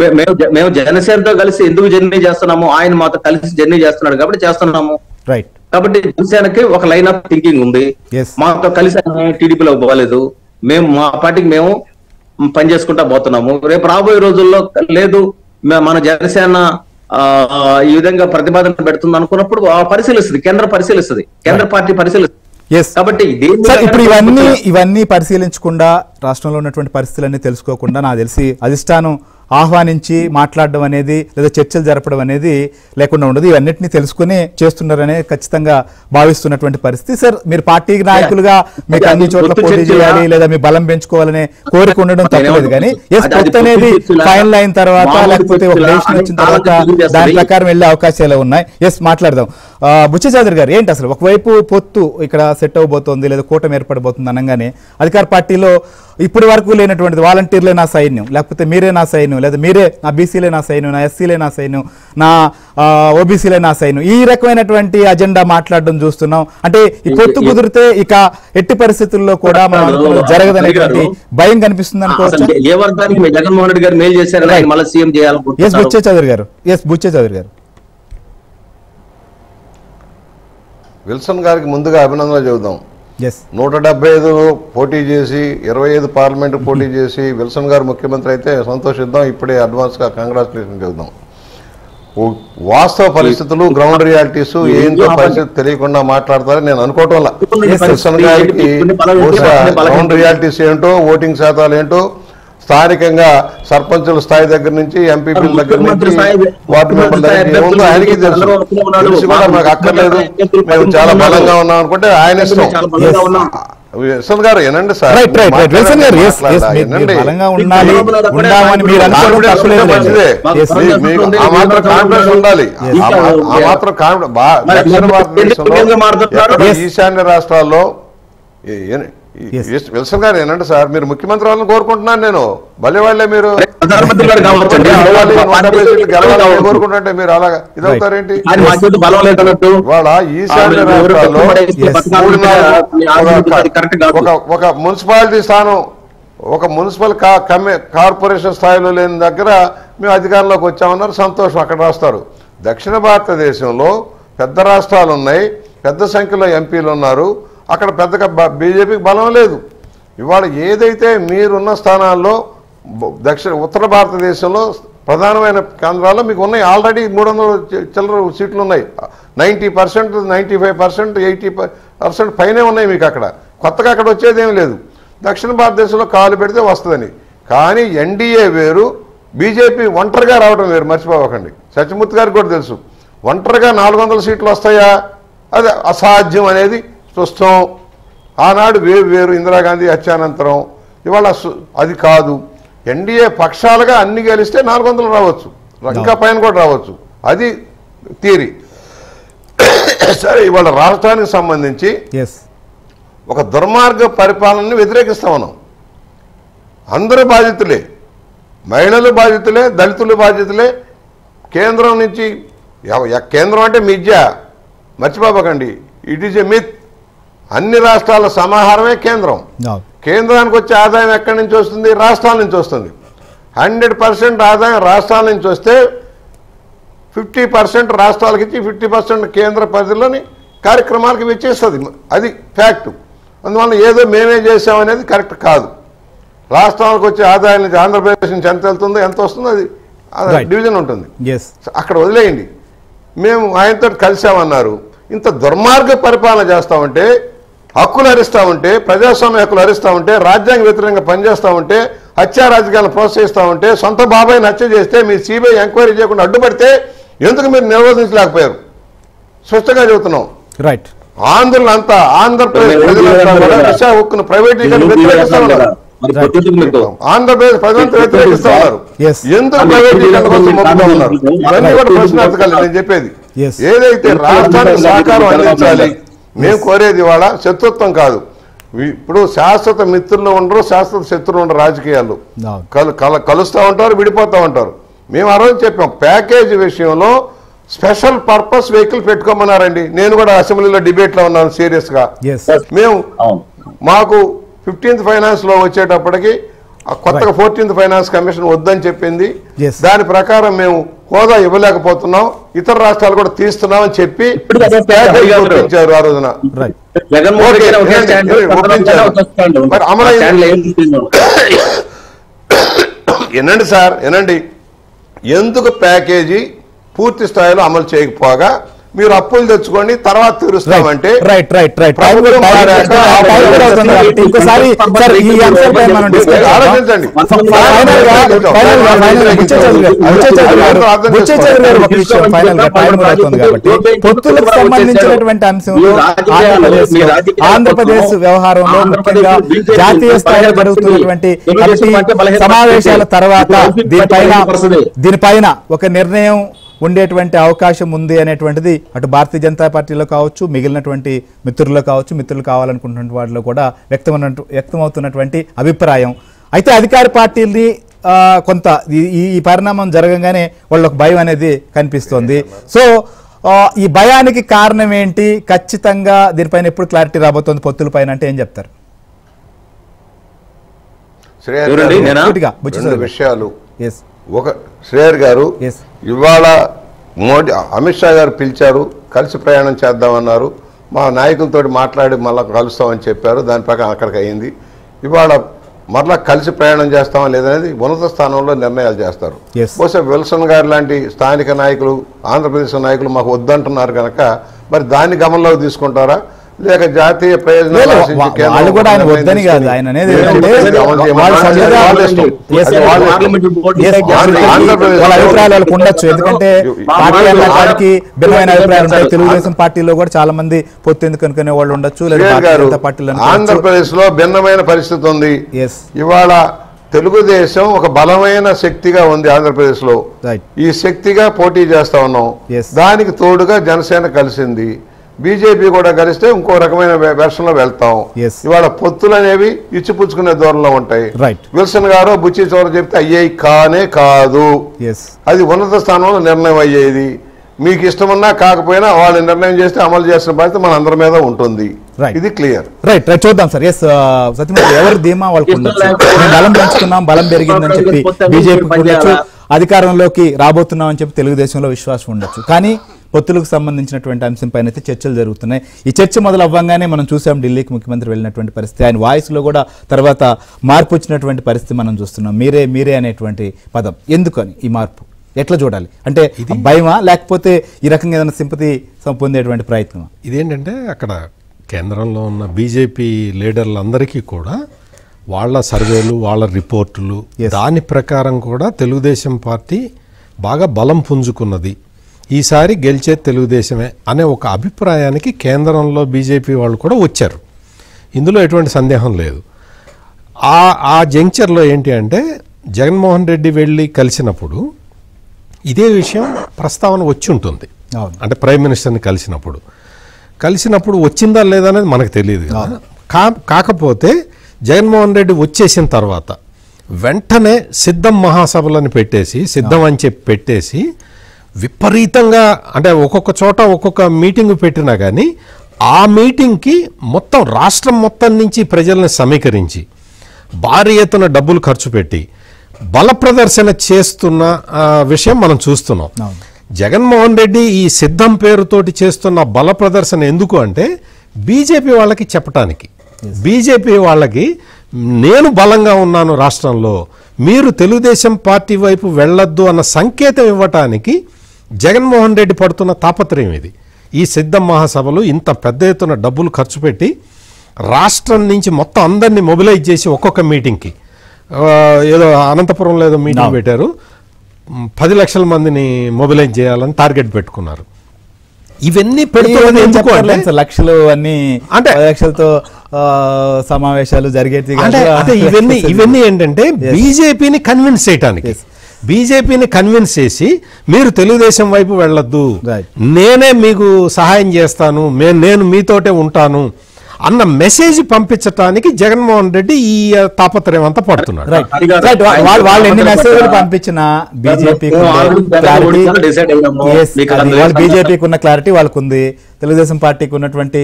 Speaker 2: మేము జనసేనతో కలిసి ఎందుకు జర్నీ చేస్తున్నాము, ఆయన మాతో కలిసి జర్నీ చేస్తున్నాడు కాబట్టి చేస్తున్నాము.
Speaker 1: రైట్.
Speaker 2: కాబట్టి జనసేనకి ఒక లైన్ ఆఫ్ థింకింగ్ ఉంది. మాతో కలిసి టీడీపీలో పోలేదు, మేము మా పార్టీకి మేము పని చేసుకుంటా పోతున్నాము. రేపు రాబోయే రోజుల్లో లేదు మన జనసేన ఈ విధంగా ప్రతిపాదన పెడుతుంది అనుకున్నప్పుడు పరిశీలిస్తుంది, కేంద్ర పార్టీ పరిశీలిస్తుంది. కాబట్టి
Speaker 1: ఇప్పుడు ఇవన్నీ పరిశీలించకుండా రాష్ట్రంలో ఉన్నటువంటి పరిస్థితులన్నీ తెలుసుకోకుండా నాకు తెలిసి అధిష్టానం ఆహ్వానించి మాట్లాడడం అనేది లేదా చర్చలు జరపడం అనేది లేకుండా ఉండదు. ఇవన్నిటిని తెలుసుకుని చేస్తున్నారనే ఖచ్చితంగా భావిస్తున్నటువంటి పరిస్థితి. సార్, మీరు పార్టీ నాయకులుగా మీకు అన్ని చోట్ల పోటీ చేయాలి లేదా మీ బలం పెంచుకోవాలనే కోరిక ఉండడం తప్పలేదు. కానీ పొత్తు అనేది ఫైనల్ అయిన తర్వాత లేకపోతే ఒక డెసిషన్ వచ్చిన తర్వాత దాని ప్రకారం వెళ్లే అవకాశాలు ఉన్నాయి. మాట్లాడదాం. బుచ్చ చౌదరి గారు, ఏంటి అసలు ఒకవైపు పొత్తు ఇక్కడ సెట్ అవబోతోంది లేదా కూటమి ఏర్పడబోతుంది అనగానే అధికార పార్టీలో ఇప్పటి వరకు లేనటువంటిది వాలంటీర్లే నా సైన్యం, లేకపోతే మీరే నా సైన్యం, లేదా మీరే నా బీసీలే నా సైన్యం, నా ఎస్సీలే నా సైన్యం, నా ఓబీసీలే నా సైన్యం, ఈ రకమైనటువంటి అజెండా మాట్లాడడం చూస్తున్నాం. అంటే ఈ పొత్తు కుదిరితే ఇక ఎట్టి పరిస్థితుల్లో కూడా మనం జరగదనేటువంటి భయం కనిపిస్తుంది అనుకోవచ్చు.
Speaker 2: జగన్మోహన్ రెడ్డి గారు మేలు చేశారు,
Speaker 1: బుచ్చ చౌదరి గారు. బుచ్చ చౌదరి గారు,
Speaker 3: విల్సన్ గారికి ముందుగా అభినందనలు చెబుదాం. 175 పోటీ చేసి 25 పార్లమెంట్ పోటీ చేసి విల్సన్ గారు ముఖ్యమంత్రి అయితే సంతోషిద్దాం. ఇప్పుడే అడ్వాన్స్గా కంగ్రాచులేషన్ చెబుదాం. వాస్తవ పరిస్థితులు, గ్రౌండ్ రియాలిటీస్ ఏంటో పరిస్థితి తెలియకుండా మాట్లాడతారని నేను అనుకోవటం వల్ల విల్సన్ గారికి గ్రౌండ్ రియాలిటీస్ ఏంటో, ఓటింగ్ శాతాలు ఏంటో, స్థానికంగా సర్పంచుల స్థాయి దగ్గర నుంచి ఎంపీపీల దగ్గర నుంచి వార్డు మెంబర్ల దగ్గర ఏముందో ఆయనకి తెలుసు. తెలిసి కూడా మాకు అక్కర్లేదు, మేము చాలా బలంగా ఉన్నాం అనుకుంటే ఆయన ఇష్టం. విల్సన్ గారు ఏనండి సార్, ఆ మాత్రం కాన్ఫిడెన్స్ ఉండాలి. ఆ మాత్రం కాన్ఫిడెన్స్. దక్షిణ భారతదేశంలో ఈశాన్య రాష్ట్రాల్లో విల్సన్ గారు ఏనండి సార్, మీరు ముఖ్యమంత్రి వాళ్ళని కోరుకుంటున్నాను నేను. భలే వాళ్ళే మీరు
Speaker 2: ప్రధానమంత్రి గారు కావచ్చండి.
Speaker 3: గెలవాలని కోరుకుంటుంటే మీరు అలాగా ఇదవుతారేంటి?
Speaker 2: ఆయన మాకు బలం లేదన్నట్టు
Speaker 3: వాళ్ళ ఈశాన్య రాష్ట్రాల్లో ఒక మున్సిపాలిటీ స్థానం, ఒక మున్సిపల్ కార్పొరేషన్ స్థాయిలో లేని దగ్గర మేము అధికారంలోకి వచ్చామన్నారు, సంతోషం, అక్కడ రాస్తారు. దక్షిణ భారతదేశంలో పెద్ద రాష్ట్రాలు ఉన్నాయి, పెద్ద సంఖ్యలో ఎంపీలు ఉన్నారు, అక్కడ పెద్దగా బీజేపీకి బలం లేదు. ఇవాళ ఏదైతే మీరున్న స్థానాల్లో ఉత్తర భారతదేశంలో ప్రధానమైన కేంద్రాల్లో మీకు ఉన్నాయి, ఆల్రెడీ 300 చిల్లర సీట్లు ఉన్నాయి. 90%, 95%, 80% పైనే ఉన్నాయి మీకు అక్కడ. కొత్తగా అక్కడ వచ్చేదేమీ లేదు. దక్షిణ భారతదేశంలో కాలు పెడితే వస్తుందని. కానీ ఎన్డీఏ వేరు, బీజేపీ ఒంటరిగా రావడం వేరు, మర్చిపోవకండి. సత్యమూర్తి గారికి కూడా తెలుసు, ఒంటరిగా 400 సీట్లు వస్తాయా, అది అసాధ్యం అనేది చూస్తాం. ఆనాడు వేరు ఇందిరాగాంధీ హత్యానంతరం. ఇవాళ అది కాదు. ఎన్డీఏ పక్షాలుగా అన్ని గెలిస్తే 400 రావచ్చు, ఇంకా పైన కూడా రావచ్చు, అది థియరీ. సరే, ఇవాళ రాష్ట్రానికి సంబంధించి ఒక దుర్మార్గ పరిపాలనని వ్యతిరేకిస్తా ఉన్నాం. అందరూ బాధితులే, మహిళలు బాధితులే, దళితులు బాధితులే. కేంద్రం నుంచి, కేంద్రం అంటే మిథ్య, మర్చిపోకండి, ఇట్ ఈజ్ ఎ మిత్. అన్ని రాష్ట్రాల సమాహారమే కేంద్రం. కేంద్రానికి వచ్చే ఆదాయం ఎక్కడి నుంచి వస్తుంది? రాష్ట్రాల నుంచి వస్తుంది. 100% ఆదాయం రాష్ట్రాల నుంచి వస్తే 50% రాష్ట్రాలకు ఇచ్చి 50% కేంద్ర పరిధిలోని కార్యక్రమాలకు వెచ్చేస్తుంది. అది ఫ్యాక్ట్. అందువల్ల ఏదో మేమే చేసామనేది కరెక్ట్ కాదు. రాష్ట్రాలకు వచ్చే ఆదాయం నుంచి ఆంధ్రప్రదేశ్ నుంచి ఎంత వెళ్తుందో, ఎంత వస్తుందో అది డివిజన్ ఉంటుంది. అక్కడ వదిలేయండి. మేము ఆయనతో కలిసామన్నారు. ఇంత దుర్మార్గ పరిపాలన చేస్తామంటే, హక్కులు హరిస్తూ ఉంటే, ప్రజాస్వామ్య హక్కులు హరిస్తూ ఉంటే, రాజ్యాంగ వ్యతిరేకంగా పనిచేస్తూ ఉంటే, హత్యా రాజకీయాలను ప్రోత్సహిస్తూ ఉంటే, సొంత బాబాయిని హత్య చేస్తే మీ సిబిఐ ఎంక్వైరీ చేయకుండా అడ్డుపడితే ఎందుకు మీరు నిర్వహించలేకపోయారు? స్పష్టంగా చెబుతున్నాం.
Speaker 1: రైట్.
Speaker 3: ఆంధ్రులంతా, ఆంధ్రప్రదేశ్ ప్రజలంతా కూడా దిశ హక్కును ప్రైవేటీకరణ వ్యతిరేకిస్తా ఉన్నారు. ఆంధ్రప్రదేశ్ ప్రజలంతా వ్యతిరేకిస్తా ఉన్నారు. ఎందుకు ప్రైవేటీకరణ కోసం మొక్కుతా ఉన్నారు? ఇవన్నీ కూడా ప్రశ్నార్థకాలు. నేను చెప్పేది ఏదైతే రాష్ట్రానికి సహకారం అందించాలి. మేము కోరేది ఇవాళ శత్రుత్వం కాదు. ఇప్పుడు శాశ్వత మిత్రులు ఉండరు, శాశ్వత శత్రులు ఉండరు. రాజకీయాలు కలుస్తూ ఉంటారు, విడిపోతూ ఉంటారు. మేము ఆ రోజు చెప్పాం, ప్యాకేజీ విషయంలో స్పెషల్ పర్పస్ వెహికల్ పెట్టుకోమన్నారండి. నేను కూడా అసెంబ్లీలో డిబేట్లో ఉన్నాను సీరియస్గా. మేము మాకు 15th ఫైనాన్స్ లో వచ్చేటప్పటికి కొత్తగా 14th ఫైనాన్స్ కమిషన్ వద్దని చెప్పింది. దాని ప్రకారం మేము హోదా ఇవ్వలేకపోతున్నాం, ఇతర రాష్ట్రాలు కూడా తీస్తున్నాం అని చెప్పి ఒప్పించారు ఆ రోజున. మరి అమలైంది. వినండి సార్, వినండి. ఎందుకు ప్యాకేజీ పూర్తి స్థాయిలో అమలు చేయకపోగా మీరు అప్పులు తెచ్చుకోండి తర్వాత తీరుస్తామంటే
Speaker 1: పొత్తులకు సంబంధించినటువంటి అంశంలో ఆంధ్రప్రదేశ్ వ్యవహారంలో ముఖ్యంగా జాతీయ స్థాయిలో జరుగుతున్నటువంటి సమావేశాల తర్వాత దీనిపైన ఒక నిర్ణయం ఉండేటువంటి అవకాశం ఉంది అనేటువంటిది అటు భారతీయ జనతా పార్టీలో కావచ్చు, మిగిలినటువంటి మిత్రుల్లో కావచ్చు, మిత్రులు కావాలనుకుంటున్న వాటిలో కూడా వ్యక్తమవుతున్నటువంటి అభిప్రాయం. అయితే అధికార పార్టీని కొంత ఈ పరిణామం జరగగానే వాళ్ళకు భయం అనేది కనిపిస్తోంది. సో ఈ భయానికి కారణం ఏంటి? ఖచ్చితంగా దీనిపైన ఎప్పుడు క్లారిటీ రాబోతోంది పొత్తుల పైన అంటే ఏం చెప్తారు?
Speaker 3: విషయాలు ఒక శ్రేయర్ గారు ఇవాళ అమిత్ షా గారు పిలిచారు, కలిసి ప్రయాణం చేద్దామన్నారు. మా నాయకులతో మాట్లాడి మళ్ళీ కలుస్తామని చెప్పారు. దాని ప్రకారం అక్కడికి అయింది. ఇవాళ మరలా కలిసి ప్రయాణం చేస్తామా లేదనేది ఉన్నత స్థానంలో నిర్ణయాలు చేస్తారు. బహుశా విల్సన్ గారు లాంటి స్థానిక నాయకులు, ఆంధ్రప్రదేశ్ నాయకులు మాకు వద్దంటున్నారు కనుక మరి దాన్ని గమనంలోకి తీసుకుంటారా, లేక జాతీయ ప్రయోజనాలు
Speaker 1: ఉండొచ్చు. ఎందుకంటే పార్టీ భిన్నమైన అభిప్రాయాలు ఉంటాయి. తెలుగుదేశం పార్టీలో కూడా చాలా మంది పొత్తు ఎందుకు అనుకునే వాళ్ళు ఉండొచ్చు.
Speaker 3: ఆంధ్రప్రదేశ్ లో భిన్నమైన పరిస్థితి ఉంది. ఇవాళ తెలుగుదేశం ఒక బలమైన శక్తిగా ఉంది ఆంధ్రప్రదేశ్ లో. ఈ శక్తిగా పోటీ చేస్తా ఉన్నాం. దానికి తోడుగా జనసేన కలిసింది. బీజేపీ కూడా కలిస్తే ఇంకో రకమైన వెర్షన్ లో వెళ్తాం.
Speaker 1: Yes.
Speaker 3: ఇవాళ పొత్తులు అనేవి ఇచ్చిపుచ్చుకునే దూరంలో ఉంటాయి.
Speaker 1: రైట్.
Speaker 3: విల్సన్ గారు బుచ్చి చౌదరి చెప్తే అయ్యేవి కానే కాదు.
Speaker 1: ఎస్
Speaker 3: అది ఉన్నత స్థానంలో నిర్ణయం అయ్యేది. మీకు ఇష్టమన్నా కాకపోయినా వాళ్ళు నిర్ణయం చేస్తే అమలు చేసిన బాధ్యత మన అందరి మీద ఉంటుంది.
Speaker 1: Right.
Speaker 3: ఇది క్లియర్.
Speaker 1: రైట్ రైట్ చూద్దాం సార్. ఎస్ సత్యమూర్తి ఎవరు ధీమా వాళ్ళకు ఉండొచ్చు. మేము బలం పెంచుకున్నాం, బలం పెరిగిందని చెప్పి బీజేపీకి ఉండొచ్చు, అధికారంలోకి రాబోతున్నాం అని చెప్పి తెలుగుదేశంలో విశ్వాసం ఉండొచ్చు. కానీ పొత్తులకు సంబంధించినటువంటి అంశంపైన అయితే చర్చలు జరుగుతున్నాయి. ఈ చర్చ మొదలు అవ్వగానే మనం చూసాం ఢిల్లీకి ముఖ్యమంత్రి వెళ్ళినటువంటి పరిస్థితి, ఆయన వాయిస్లో కూడా తర్వాత మార్పు వచ్చినటువంటి పరిస్థితి మనం చూస్తున్నాం. మీరే మీరే అనేటువంటి పదం ఎందుకని ఈ మార్పు ఎట్లా చూడాలి? అంటే ఇది భయమా లేకపోతే ఈ రకంగా ఏదైనా సింపతి పొందేటువంటి ప్రయత్నమా?
Speaker 4: ఇదేంటంటే అక్కడ కేంద్రంలో ఉన్న బీజేపీ లీడర్లందరికీ కూడా వాళ్ళ సర్వేలు, వాళ్ళ రిపోర్టులు, దాని ప్రకారం కూడా తెలుగుదేశం పార్టీ బాగా బలం పుంజుకున్నది, ఈసారి గెలిచే తెలుగుదేశమే అనే ఒక అభిప్రాయానికి కేంద్రంలో బీజేపీ వాళ్ళు కూడా వచ్చారు. ఇందులో ఎటువంటి సందేహం లేదు. ఆ జంక్చర్లో ఏంటి అంటే జగన్మోహన్ రెడ్డి వెళ్ళి కలిసినప్పుడు ఇదే విషయం ప్రస్తావన వచ్చి ఉంటుంది. అంటే ప్రైమ్ మినిస్టర్ని కలిసినప్పుడు వచ్చిందా లేదా అనేది మనకు తెలియదు కదా. కాకపోతే జగన్మోహన్ రెడ్డి వచ్చేసిన తర్వాత వెంటనే సిద్ధం మహాసభలను పెట్టేసి, సిద్ధం అని చెప్పి పెట్టేసి విపరీతంగా, అంటే ఒక్కొక్క చోట ఒక్కొక్క మీటింగ్ పెట్టినా కానీ ఆ మీటింగ్కి మొత్తం రాష్ట్రం మొత్తం నుంచి ప్రజల్ని సమీకరించి భారీ ఎత్తున డబ్బులు ఖర్చు పెట్టి బల ప్రదర్శన చేస్తున్న విషయం మనం చూస్తున్నాం. జగన్మోహన్ రెడ్డి ఈ సిద్ధం పేరుతోటి చేస్తున్న బల ప్రదర్శన ఎందుకు అంటే బీజేపీ వాళ్ళకి చెప్పటానికి, బీజేపీ వాళ్ళకి నేను బలంగా ఉన్నాను రాష్ట్రంలో, మీరు తెలుగుదేశం పార్టీ వైపు వెళ్ళొద్దు అన్న సంకేతం ఇవ్వటానికి జగన్మోహన్ రెడ్డి పడుతున్న తాపత్రయం ఇది. ఈ సిద్ధం మహాసభలు ఇంత పెద్ద ఎత్తున డబ్బులు ఖర్చు పెట్టి రాష్ట్రం నుంచి మొత్తం అందరినీ మొబిలైజ్ చేసి ఒక్కొక్క మీటింగ్కి, ఏదో అనంతపురంలో ఏదో మీటింగ్ పెట్టారు, 10 లక్షల మందిని మొబిలైజ్ చేయాలని టార్గెట్ పెట్టుకున్నారు. ఇవన్నీ పెడుతున్నది ఎందుకు అంటే
Speaker 1: లక్షలు అన్ని, అంటే లక్షలతో సమావేశాలు జరిగేది.
Speaker 4: ఇవన్నీ ఏంటంటే బీజేపీని కన్విన్స్ చేయడానికి, బీజేపీని కన్విన్స్ చేసి మీరు తెలుగుదేశం వైపు వెళ్ళొద్దు, నేనే మీకు సహాయం చేస్తాను, నేను మీతోటే ఉంటాను అన్న మెసేజ్ పంపించడానికి జగన్మోహన్ రెడ్డి ఈ తాపత్రయం అంతా పడుతున్నాడు.
Speaker 1: వాళ్ళు ఎన్ని మెసేజ్లు పంపించినా బీజేపీకి ఉన్న క్లారిటీ వాళ్ళకు ఉంది, తెలుగుదేశం పార్టీకి ఉన్నటువంటి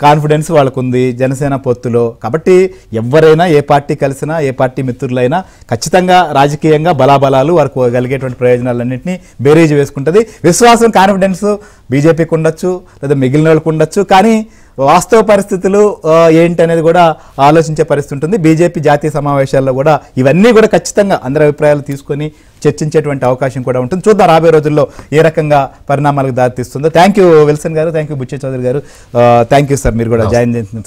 Speaker 1: కాన్ఫిడెన్స్ వాళ్ళకు ఉంది జనసేన పొత్తులో. కాబట్టి ఎవరైనా ఏ పార్టీ కలిసినా, ఏ పార్టీ మిత్రులైనా ఖచ్చితంగా రాజకీయంగా బలాబలాలు వారికి కలిగేటువంటి ప్రయోజనాలన్నింటినీ బేరీజ్ వేసుకుంటుంది. విశ్వాసం, కాన్ఫిడెన్స్ బీజేపీకి ఉండొచ్చు లేదా మిగిలిన వాళ్ళకు ఉండొచ్చు, కానీ వాస్తవ పరిస్థితులు ఏంటి అనేది కూడా ఆలోచించే పరిస్థితి ఉంటుంది. బీజేపీ జాతీయ సమావేశాల్లో కూడా ఇవన్నీ కూడా ఖచ్చితంగా అందరి అభిప్రాయాలు తీసుకొని చర్చించేటువంటి అవకాశం కూడా ఉంటుంది. చూద్దాం రాబోయే రోజుల్లో ఏ రకంగా పరిణామాలకు దారితీస్తుందో. థ్యాంక్ యూ విల్సన్ గారు, థ్యాంక్ యూ బుచ్చి చౌదరి గారు, థ్యాంక్ యూ సార్, మీరు కూడా జాయిన్ చేసిన